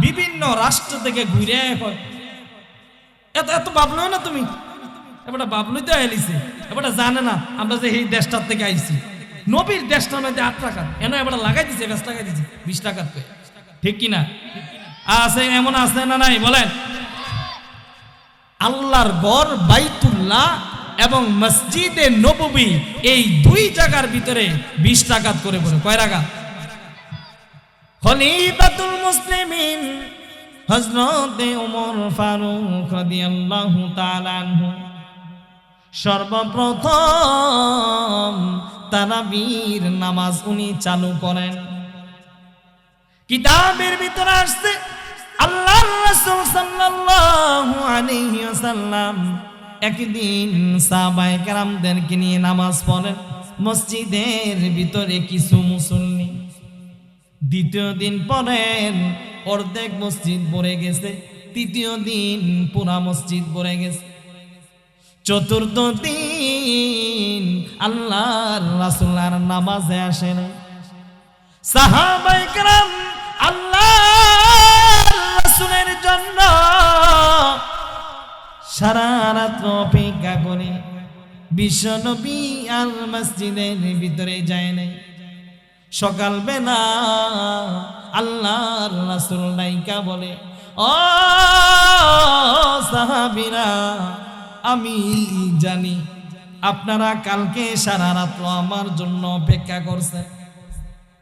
বিভিন্ন রাষ্ট্র থেকে ঘুরে এত এত বাবলো না তুমি, এবারটা বাবলুই তো এলিছে, এবারটা জানে না আমরা যে এই দেশটার থেকে আইছি। নবীর দেশটার মধ্যে 8 রাকাত এন এবার লাগাই দিছে, বেশ লাগাই দিছে 20 রাকাত, ঠিক কিনা? আছে এমন আছে না নাই বলেন? আল্লাহর ঘর বাইতুল্লাহ এবং মসজিদে নববী, এই 2 জায়গার ভিতরে 20 রাকাত করে পড়ে। কয় রাকাত? খলিফাতুল মুসলিমিন হযরত ওমর ফারুক রাদিয়াল্লাহু তাআলা আনহু সর্বপ্রথম তারাবির নামাজ উনি চালু করেন। কিতাবের ভিতরে আসছে আল্লাহর রাসূল সাল্লাল্লাহু আলাইহি ওয়াসাল্লাম একদিন সাহাবায়ে কেরামদেরকে নিয়ে নামাজ পড়েন মসজিদের ভিতরে কিছু মুসল্লি। দ্বিতীয় দিন পড়েন অর্ধেক মসজিদ ভরে গেছে, তৃতীয় দিন পুরা মসজিদ ভরে গেছে, চতুর্থ দিন আল্লাহর রাসূল আর নামাজে আসেন। সাহাবায়ে কেরাম আল্লাহর রাসূলের জন্য সারা রাত অপেক্ষা করে বিশ্বনবী আর মসজিদের ভিতরে যায় নাই। সকালবেলা আল্লাহর রাসূল নাইকা বলে, ও সাহাবীরা, আমি জানি আপনারা কালকে সারা রাত আমার জন্য অপেক্ষা করছেন।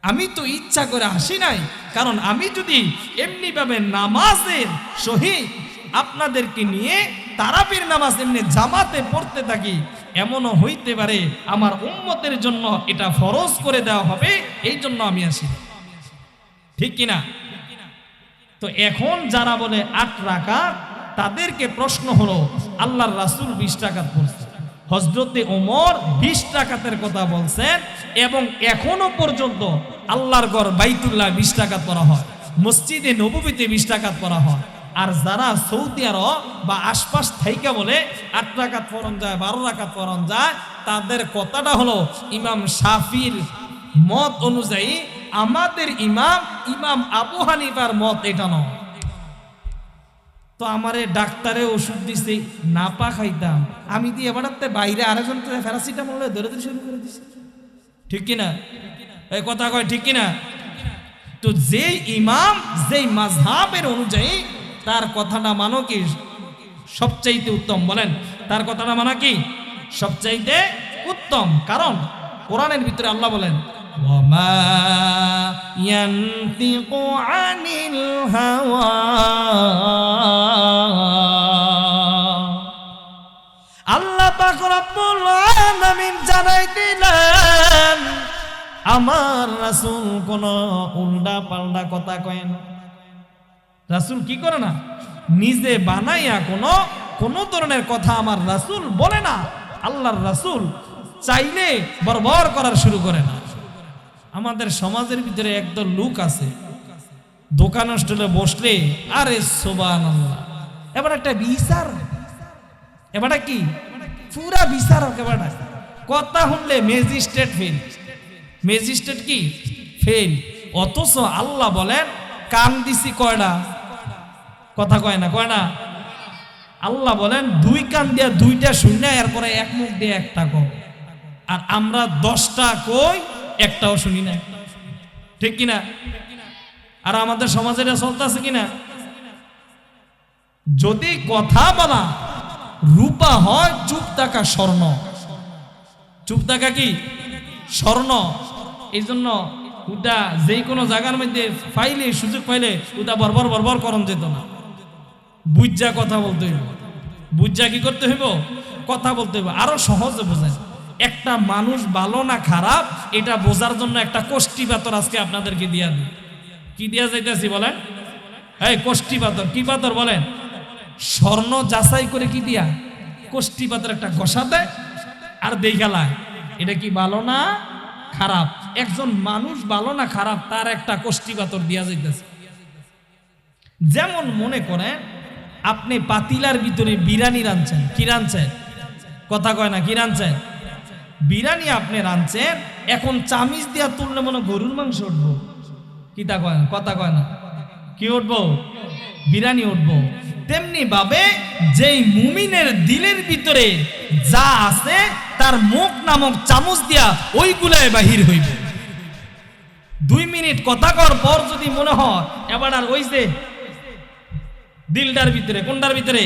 আমি তো ইচ্ছা করে আসি নাই, কারণ আমি যদি এমনি ভাবে নামাজের সহিত আপনাদেরকে নিয়ে তারাবির নামাজ এমনি জামাতে পড়তে থাকি, এমনও হইতে পারে আমার উম্মতের জন্য এটা ফরজ করে দেওয়া হবে, এই জন্য আমি আসি, ঠিক কিনা? তো এখন যারা বলে 8 রাকাত, তাদেরকে প্রশ্ন হলো আল্লাহর রাসূল 20 রাকাত পড়ছেন, হযরতে ওমর 20 রাকাতের কথা বলছেন, এবং এখনো পর্যন্ত আল্লাহর ঘর বাইতুল্লাহ 20 রাকাত পড়া হয়, মসজিদে নববীতে 20 রাকাত পড়া হয়। আর যারা সৌদি আরব বা আশপাশ থাইকা বলে 8 রাকাত পড়ন যায়, 12 রাকাত পড়ন যায়, তাদের কথাটা হলো ইমাম শাফির মত অনুযায়ী আমাদের ইমাম আবু হানিফার মত এটা নয়। তো আমারে ডাক্তারে ওষুধ দিছে, না পা খাইতাম, আমি দিয়ে এবারতে বাইরে আরেকজন প্যারাসিটামল ধরে ধরে শুরু করে দিছে, ঠিক কিনা? এই কথা কয় ঠিক কিনা? তো যেই ইমাম যেই মাযহাবের অনুযায়ী তার কথাটা মানো কি সবচাইতে উত্তম? বলেন, তার কথাটা মানা কি সবচাইতে উত্তম? কারণ কোরআনের ভিতরে আল্লাহ বলেন, ওয়ামা ইয়ানতিকু আনিল হাওয়া, আল্লাহ পাক রব্বুল আলামিন জানাই দিলেন আমার রাসূল কোন উল্টা পাল্টা কথা কয় না। রাসূল কি করে না, নিজে বানাইয়া কোন ধরনের কথা আমার রাসূল বলে না। আল্লাহর রাসূল চাইলে বরবর করার শুরু করে না। আমাদের সমাজের ভিতরে একদল লোক আছে, দোকান স্টলে বসলে আরে সুবহানাল্লাহ, এবার একটা বিচার, এবার কি পুরা বিচার, এবার কথা শুনলে ম্যাজিস্ট্রেট ফেল, ম্যাজিস্ট্রেট কি ফেল। অথচ আল্লাহ বলেন কান দিছি কয়না, কথা কয় না। আল্লাহ বলেন দুই কান দিয়া দুইটা শুনে এরপরে এক মুখ দিয়ে একটা কও। আর আমরা 10টা কই, একটাও শুনি না, ঠিক কিনা? আর আমাদের সমাজে এটা চলতেছে কিনা? যদি কথা বলা রূপা হয়, চুপ থাকা স্বর্ণ, চুপ থাকা কি স্বর্ণ। এই জন্য ওটা যে কোনো জায়গার মধ্যে পাইলে, সুযোগ পাইলে ওটা বরবর করণ যেত না। বুঝা কথা বলতে হইব, বুঝা কি করতে হইব, কথা বলতে হইব। আরো সহজে বোঝেন, একটা মানুষ ভালো না খারাপ এটা বোঝার জন্য একটা কোষ্ঠী পাথর আজকে আপনাদেরকে দিয়া দিই। কি দিয়া যাইতেছি বলেন? এই কোষ্ঠী পাথর। কি পাথর বলেন? স্বর্ণ যাচাই করে কি দিয়া কোষ্ঠী পাথর একটা ঘষা দেয় আর দেখালায় এটা কি ভালো না খারাপ। একজন মানুষ ভালো না খারাপ তার একটা কোষ্ঠী পাথর দিয়া যাইতেছে। যেমন মনে করেন আপনি পাতিলার ভিতরে বিরিয়ানি রাঁধছেন, কি রাঁধছেন, কথা কয় না, কি রাঁধছেন, বিরিয়ানি আপনি রাঁধছেন। এখন চামিচ দিয়া তুললে মনে গরুর মাংস উঠবো, কিতা কয় না, কথা কয় না, কি উঠবো, বিরিয়ানি উঠবো। তেমনি ভাবে যেই মুমিনের দিলের ভিতরে যা আছে তার মুখ নামক চামচ দিয়া ওইগুলাই বাহির হইবে। 2 মিনিট কথা কর পর যদি মনে হয় এবার আর ওই যে দিলটার ভিতরে, কোনটার ভিতরে,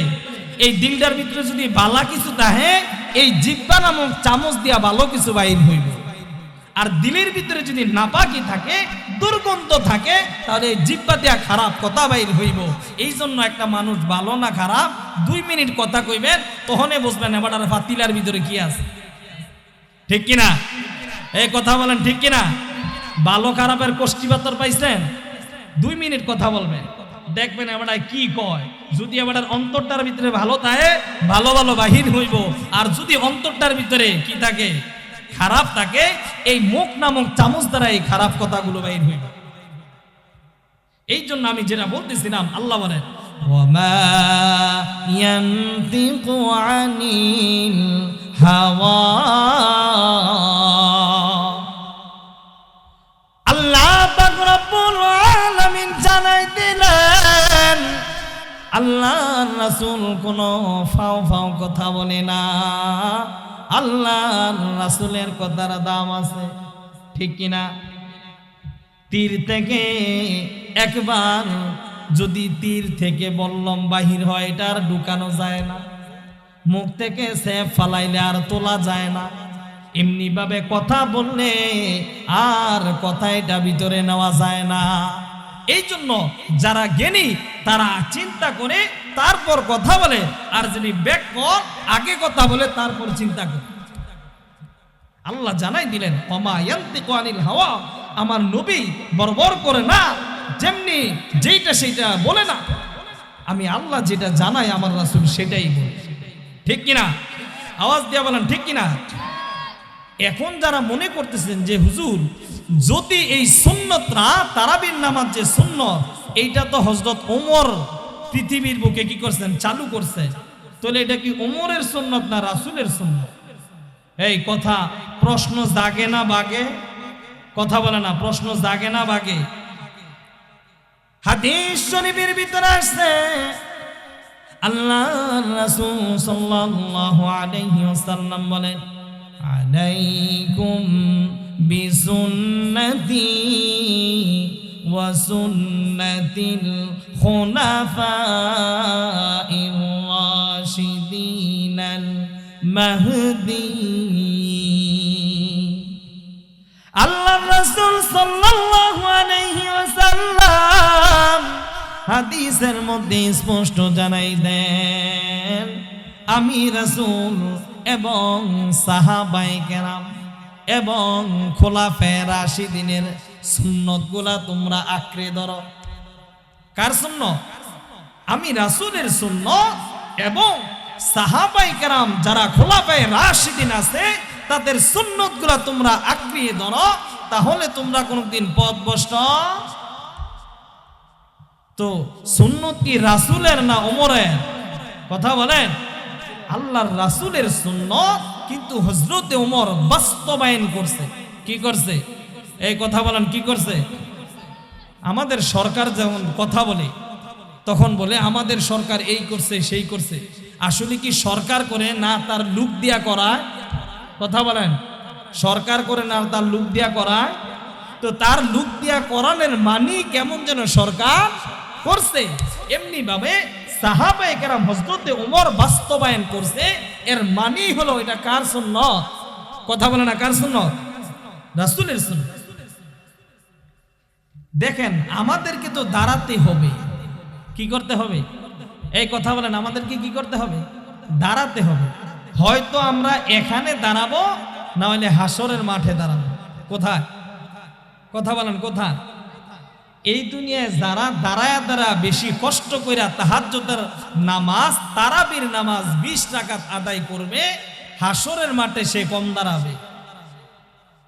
এই দিলটার ভিতরে যদি বালা কিছু তাহে এই জিহ্বা নামক চামচ দিয়া ভালো কিছু বাহির হইব। আর দিলের ভিতরে যদি নাপাকি থাকে, দুর্গন্ধ থাকে, তাহলে এই জিহ্বা দিয়া খারাপ কথা বাহির হইব। এই জন্য একটা মানুষ ভালো না খারাপ 2 মিনিট কথা কইবেন, তখনই বুঝবেন এবার আর পাতিলার ভিতরে কি আছে, ঠিক কিনা? এই কথা বলেন, ঠিক কিনা? ভালো খারাপের কোষ্ঠী পাথর পাইছেন, 2 মিনিট কথা বলবেন, দেখবেন এবার কি কয়। যদি এবার অন্তরটার ভিতরে ভালো থাকে, ভালো ভালো বাহির হইব। আর যদি অন্তরটার ভিতরে কি থাকে, খারাপ থাকে, এই মুখ নামক চামচ দ্বারা এই খারাপ কথাগুলো বাহির হইব। এই জন্য আমি যেটা বলতেছিলাম, আল্লাহ বলেন ওয়ামা ইয়ানতিকু আনিল হাওয়া, আল্লাহ পাক রব্বুল আলামিন জানাই দিলেন আল্লাহর রাসূল কোনো ফাও ফাও কথা বলে না। আল্লাহর রাসূলের কথার দাম আছে, ঠিক কিনা? তীর থেকে একবার যদি তীর থেকে বললম বাহির হয়, এটা আর ঢুকানো যায় না। মুখ থেকে সেফ ফালাইলে আর তোলা যায় না। এমনি ভাবে কথা বললে আর কথা এটা ভিতরে নেওয়া যায় না। এই জন্য যারা জ্ঞানী তারা চিন্তা করে তারপর কথা বলে, আর যিনি ব্যাককর আগে কথা বলে তারপর চিন্তা করে। আল্লাহ জানাই দিলেন ওমা ইয়ানতিকু আনিল হাওয়া, আমার নবী বরবর করে না, যেমনি যেইটা সেইটা বলে না। আমি আল্লাহ যেটা জানাই আমার রাসূল সেটাই বলে, ঠিক কিনা? আওয়াজ দিয়ে বলেন, ঠিক কিনা? এখন যারা মনে করতেছেন যে হুজুর যদি এই সুন্নতরা তারাবির নামাজ যে সুন্নত, এইটা তো হযরত ওমর পৃথিবীর বুকে কি করছেন, চালু করছে, তাহলে এটা কি ওমরের সুন্নত না রাসূলের সুন্নত? এই কথা প্রশ্ন জাগে না বাগে, কথা বলে না, প্রশ্ন জাগে না বাগে। হাদিস শরীফের ভিতরে আছে আল্লাহর রাসূল সাল্লাল্লাহু আলাইহি ওয়াসাল্লাম বলেন আলাইকুম বিসুন্নতি ওয়া সুন্নাতিল খুলাফাইর রাশিদিনাল মাহদিয়্যিন। আল্লাহর রাসূল সাল্লাল্লাহু আলাইহি ওয়াসাল্লাম হাদিসের মধ্যে স্পষ্ট জানাই দেন, আমি রাসূল এবং সাহাবায়ে কেরাম এবং খোলাফায়ে রাশিদিনের সুন্নতগুলা তোমরা আঁকড়ে ধরো। কার সুন্নত? আমি রাসূলের সুন্নত এবং সাহাবায়ে কেরাম যারা খোলাফায়ে রাশিদিন আছে তাদের সুন্নতগুলা তোমরা আঁকড়ে ধরো, তাহলে তোমরা কোনদিন পথভ্রষ্ট। তো সুন্নত কি রাসূলের না ওমরের? কথা বলেন। আল্লাহর রাসূলের সুন্নত, কিন্তু হযরতে ওমর বাস্তবায়ন করছে। কি করছে? এই কথা বলেন, কি করছে? আমাদের সরকার যেমন কথা বলে, তখন বলে আমাদের সরকার এই করছে সেই করছে। আসলে কি সরকার করে না তার লুক দিয়া করায়? কথা বলেন। সরকার করে না তার লুক দিয়া করায়? তো তার লুক দিয়া করানোর মানি কেমন যেন সরকার করছে, এমনি ভাবে সাহাবায়ে কেরাম হযরতে ওমর বাস্তবায়ন করছে। এর মানি হলো এটা কার সুন্নত? কথা বলে না, কার সুন্নত? রাসূলের সুন্নত। দেখেন, আমাদেরকে তো দাঁড়াতে হবে। কি করতে হবে? এই কথা বলেন, আমাদেরকে কি করতে হবে? দাঁড়াতে হবে। হয়তো আমরা এখানে দাঁড়াবো, না হলে হাসরের মাঠে দাঁড়াবো। কোথায়? কথা বলেন, কোথায়? এই দুনিয়ায় যারা দাঁড়ায়া বেশি কষ্ট কইরা তাহাজ্জুদের নামাজ, তারাবির নামাজ 20 রাকাত আদায় করবে, হাসরের মাঠে সে কম দাঁড়াবে।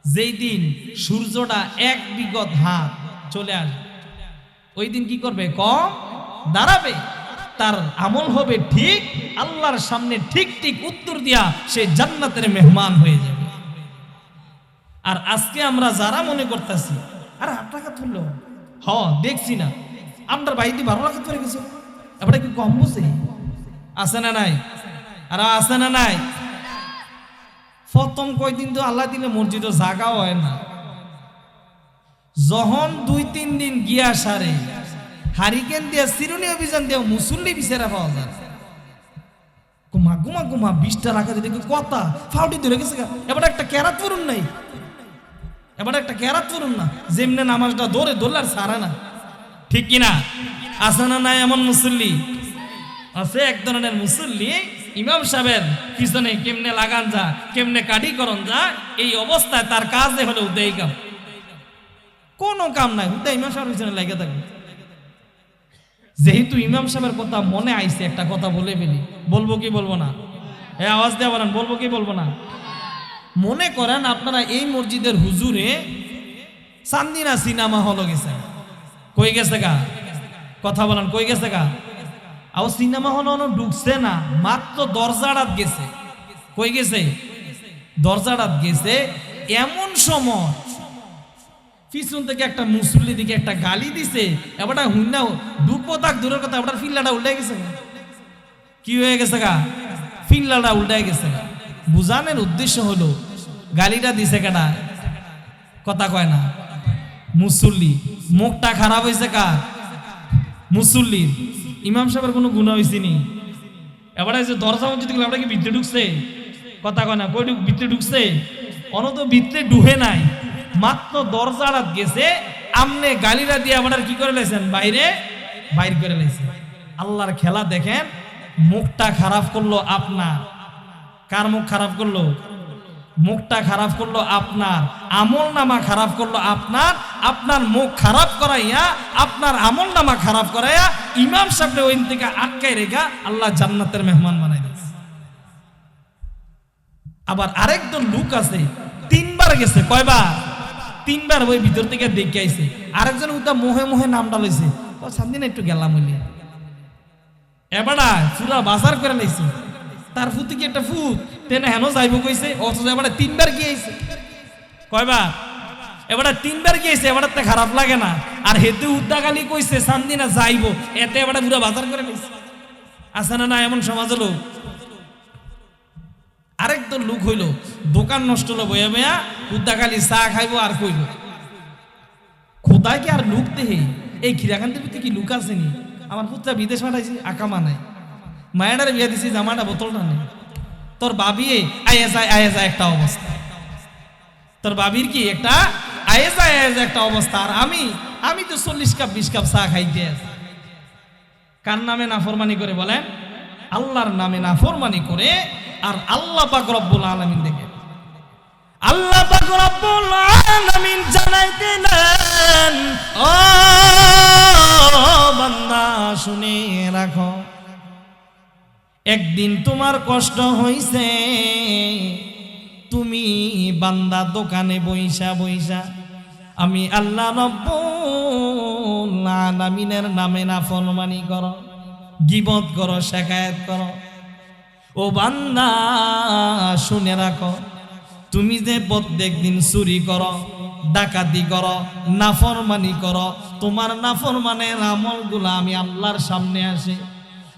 যেই দিন সূর্যটা 1 বিগত হাত চলে আসবে, ওই দিন কি করবে? কম দাঁড়াবে। তার আমল হবে ঠিক, আল্লাহর সামনে ঠিক ঠিক উত্তর দিয়া সে জান্নাতের মেহমান হয়ে যাবে। আর আজকে আমরা যারা মনে করতেছি আরে 8 টাকা তুললো, দেখছি না আমরা বাড়িতে 12 টাকা তুলে গেছে, এবারে কি কম বুঝে? আছে না নাই? আর আছে না নাই? প্রথম কয়দিন তো আল্লাহ দিলে মসজিদে জাগাও হয় না। যখন 2-3 দিন গিয়া সারে হারিকেন দিয়া চিরুনি অভিযান দিয়া মুসল্লি বিচারা পাওয়া যায়। গুমা গুমা গুমা 20টা রাখা দিলে কথা ফাউটি ধরে গেছে। এবার একটা কেরাত পড়ুন নাই, এবার একটা কেরাত পড়ুন না, যেমনে নামাজটা ধরলে আর সারা না। ঠিক কিনা? আছে না নাই? এমন মুসল্লি আছে। এক ধরনের মুসল্লি ইমাম সাহেবের পিছনে কেমনে লাগান যা, কেমনে কাঠি করন যা, এই অবস্থায় তার কাজ হলো উদয় কাম। কোনো কাম নাই, উদয় ইমাম সাহেবের পিছনে লেগে থাকবে। যেহেতু ইমাম সাহেবের কথা মনে আইছে, একটা কথা বলে ফেলি। বলবো কি বলবো না? আওয়াজ দেওয়া বলেন, বলবো কি বলবো না? মনে করেন আপনারা এই মসজিদের হুজুরে চান্দিনা সিনেমা হল গেছে। কই গেছে গা? কথা বলেন, কই গেছে গা? আও সিনেমা হল ঢুকছে না, মাত্র দরজাড়াত গেছে। কই গেছে? দরজাড়াত গেছে। এমন সময় পিছন থেকে একটা মুসল্লি দিকে একটা গালি দিছে। এবারটা হুন্না ঢুকবো তাক দূরের কথা, এবার ফিল্লাটা উল্টে গেছে। কি হয়ে গেছে গা? ফিল্লাটা উল্টে গেছে গা। বুঝানোর উদ্দেশ্য হলো গালিটা দিছে কেডা? কথা কয় না। মুসল্লি। মুখটা খারাপ হয়েছে কার? মুসল্লির। ইমাম সাহেবের কোনো গুনাহ হয়েছে নি? এবার যে দরজা মসজিদ গুলো আপনার কি ভিতরে ঢুকছে? কথা কয় না। কই ভিতরে ঢুকছে? অনত ভিতরে ঢুকে নাই, মাত্র দরজাড়াত গেছে। আমনে গালিরা দিয়ে আপনার কি করে লাইছেন? বাইর করে লাইছেন। আল্লাহর খেলা দেখেন। মুখটা খারাপ করলো আপনার। কার মুখ খারাপ করলো? মুখটা খারাপ করলো আপনার। আমল নামা খারাপ করলো আপনার। আপনার মুখ খারাপ করাইয়া, আপনার আমল নামা খারাপ করাইয়া ইমাম সাহেবরে ওই থেকে আটকাই রেখা আল্লাহ জান্নাতের মেহমান বানাই দিয়েছে। আবার আরেকজন লোক আছে 3 বার গেছে। কয়বার? 3 বার ওই ভিতর থেকে দেখে আইছে। আরেকজন উদা মোহে মোহে নামটা লইছে, ও সামদিন একটু গেলাম হইলে। এবারা পুরা বাজার করে লাইছে। তার ফুতে কি একটা ফুট তেনে হেন যাইব কইছে, অথচ এবারে 3 বার গিয়েছে। কয়বার? এবারে 3 বার গিয়েছে। এবারে তো খারাপ লাগে না। আর হেতু উদ্দাগালি কইছে সামদিনা যাইব, এতে এবারে পুরা বাজার করে লাইছে। আছে না না এমন সমাজ লোক? আরেকজন লোক হইল দোকান নষ্ট হলো বইয়া বইয়া উদ্দাগালি চা খাইব আর কইব খোদায় কি আর লুক দেহে? এই খিরাকান্তের ভিতরে কি লুক আসেনি? আমার পুত্রা বিদেশ পাঠাইছি, আকামা নাই। মায়াডারে বিয়া দিছি, জামাটা বোতলটা নেই। তোর বাবিয়ে আয়ে যায় একটা অবস্থা। তোর বাবির কি একটা আয়ে যায় একটা অবস্থা। আর আমি তো 40 কাপ 20 কাপ চা খাইতে আছি। কার নামে নাফরমানি করে বলেন? আল্লাহর নামে নাফরমানি করে। আর আল্লাহ পাক রব্বুল আলামিন দেখে আল্লাহ পাক রব্বুল আলামিন জানাইতে দেন, ও বান্দা শুনে রাখো, একদিন তোমার কষ্ট হইছে, তুমি বান্দা দোকানে বইসা বইসা আমি আল্লাহ রব্বুল আলামিনের নামে নাফরমানি করো, গীবত করো, শিকায়াত করো। ও বান্দা শুনে রাখো, তুমি যে প্রত্যেক দিন চুরি করো, ডাকাতি করো, নাফরমানি করো, তোমার নাফরমানের আমলগুলো আমি আল্লাহর সামনে আসে,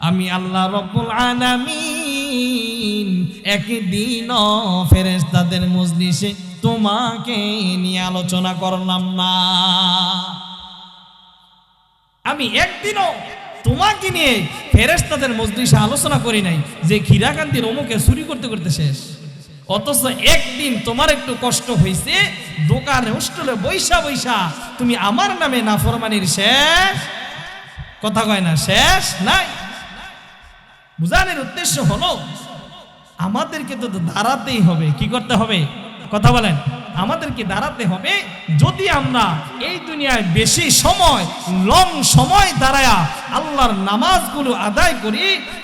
আমি আল্লাহ রব্বুল আলামিন একদিন ফেরেশতাদের মজলিসে তোমাকে নিয়ে আলোচনা করলাম না। আমি একদিনও তোমাকে নিয়ে ফেরেশতাদের মজলিসে আলোচনা করি নাই যে ক্ষীরাকান্তির অমুকে চুরি করতে করতে শেষ। অথচ একদিন তোমার একটু কষ্ট হয়েছে, দোকানে হোস্টেলে বৈশা বৈশা তুমি আমার নামে নাফরমানির শেষ কথা কয় না, শেষ নাই। বুঝানোর উদ্দেশ্য হলো আমাদেরকে তো দাঁড়াতেই হবে। কি করতে হবে? কথা বলেন। আমাদেরকে দাঁড়াতে হবে। যদি আমরা এই দুনিয়ায় বেশি সময়, লং সময় দাঁড়ায়া আল্লাহর নামাজগুলো আদায় করি,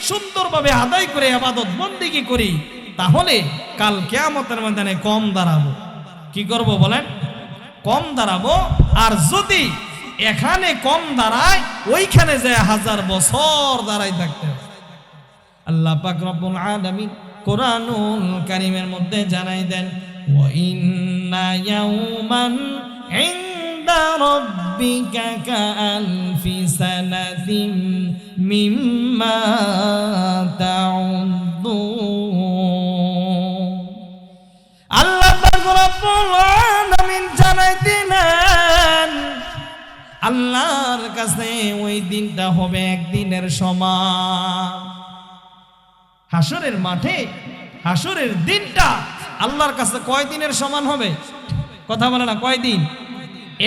সুন্দরভাবে আদায় করে ইবাদত বন্দেগী করি, তাহলে কাল কিয়ামতের ময়দানে কম দাঁড়াবো। কি করব বলেন? কম দাঁড়াবো। আর যদি এখানে কম দাঁড়ায়, ওইখানে যে 1000 বছর দাঁড়াই থাকতে হবে। আল্লাহ পাক রব্বুল আলামিন কোরআনুল কারীমের মধ্যে জানাই দেন, ওয়া ইন্না ইয়াওমান ইনদা রাব্বিকা কাআলফি সানাতিন মিম্মা তাউদ্দুন। আল্লাহ পাক রব্বুল আলামিন জানাই দিলেন, আল্লাহর কাছে ওই দিনটা হবে একদিনের সমান। হাসরের মাঠে, হাসরের দিনটা আল্লাহর কাছে কয় দিনের সমান হবে? কথা বলে না, কয় দিন?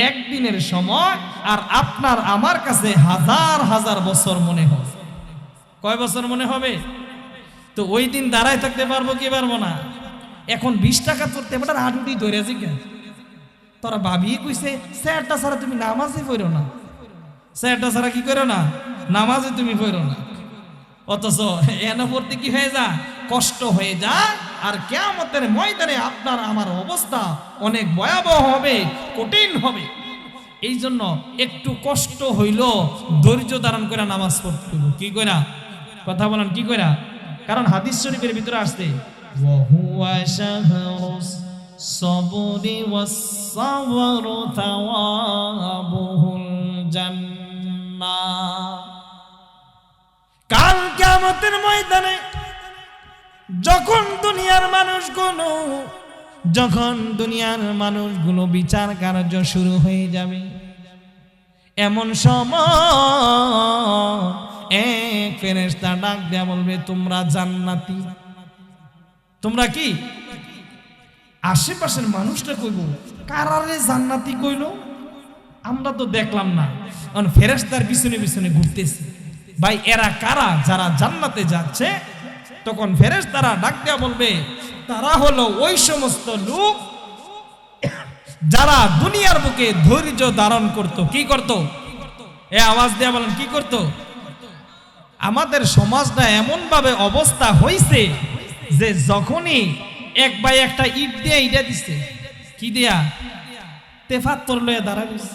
একদিনের সময়। আর আপনার আমার কাছে 1000 বছর মনে হবে। কয় বছর মনে হবে? তো ওই দিন দাঁড়ায় থাকতে পারবো কি পারবো না? এখন 20 টাকা করতে এবার হাঁটুটি ধরে আছি কেন? তোরা ভাবিয়ে কইছে স্যারটা ছাড়া তুমি নামাজই পড়ো না, স্যারটা ছাড়া কি করো না? নামাজে তুমি পড়ো না। অথচ এনে পড়তে কি হয়ে যায়? কষ্ট হয়ে যায়। আর কিয়ামতের ময়দানে আপনার আমার অবস্থা অনেক ভয়াবহ হবে, কঠিন হবে। এই জন্য একটু কষ্ট হইল ধৈর্য ধারণ করে নামাজ পড়তে হবে। কি কইরা? কথা বলেন, কি কইরা? কারণ হাদিস শরীফের ভিতরে আসছে, ওয়া হুয়া শাহরুস সাবরি ওয়াস সাবরু তাওয়াবুল জান্নাহ। কাল কিয়ামতের ময়দানে যখন দুনিয়ার মানুষগুলো বিচার কার্য শুরু হয়ে যাবে, এমন সময় এক ফেরেশতা ডাক দেয়া বলবে, তোমরা জান্নাতি। তোমরা কি? আশেপাশের মানুষটা কইব, কারারে জান্নাতি কইল? আমরা তো দেখলাম না। কারণ ফেরেশতার পিছনে পিছনে ঘুরতেছে, ভাই এরা কারা যারা জান্নাতে যাচ্ছে? তখন ফেরেশতারা ডাক দেয়া বলবে, তারা হলো ওই সমস্ত লোক যারা দুনিয়ার বুকে ধৈর্য ধারণ করত। কি করত? এ আওয়াজ দেয়া বলেন, কি করত? আমাদের সমাজটা এমন ভাবে অবস্থা হইছে যে যখনই এক ভাই একটা ইট দিয়ে ইটা দিচ্ছে, কি দিয়া? তেফাত্তর লয়ে দাঁড়াইছে।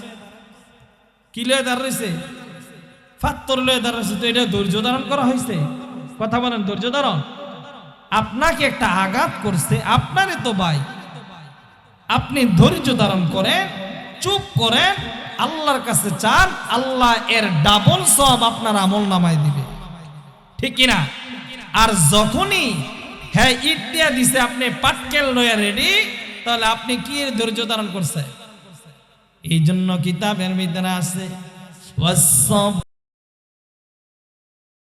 কি লয়ে দাঁড়াইছে? ফাত্তর লয়ে দাঁড়াইছে। তো এটা ধৈর্য ধারণ করা হয়েছে? কথা বলেন, ধৈর্য ধারণ? আপনাকে একটা আঘাত করছে, আপনারই তো ভাই, আপনি ধৈর্য ধারণ করেন, চুপ করেন, আল্লাহর কাছে চান, আল্লাহ এর ডাবল সওয়াব আপনার আমল নামায় দিবে। ঠিক কিনা? আর যখনই হ্যাঁ ইট দিয়া দিছে, আপনি পাটকেল লয়ে রেডি, তাহলে আপনি কি ধৈর্য ধারণ করছে? এই জন্য কিতাবের ভিতরে আছে,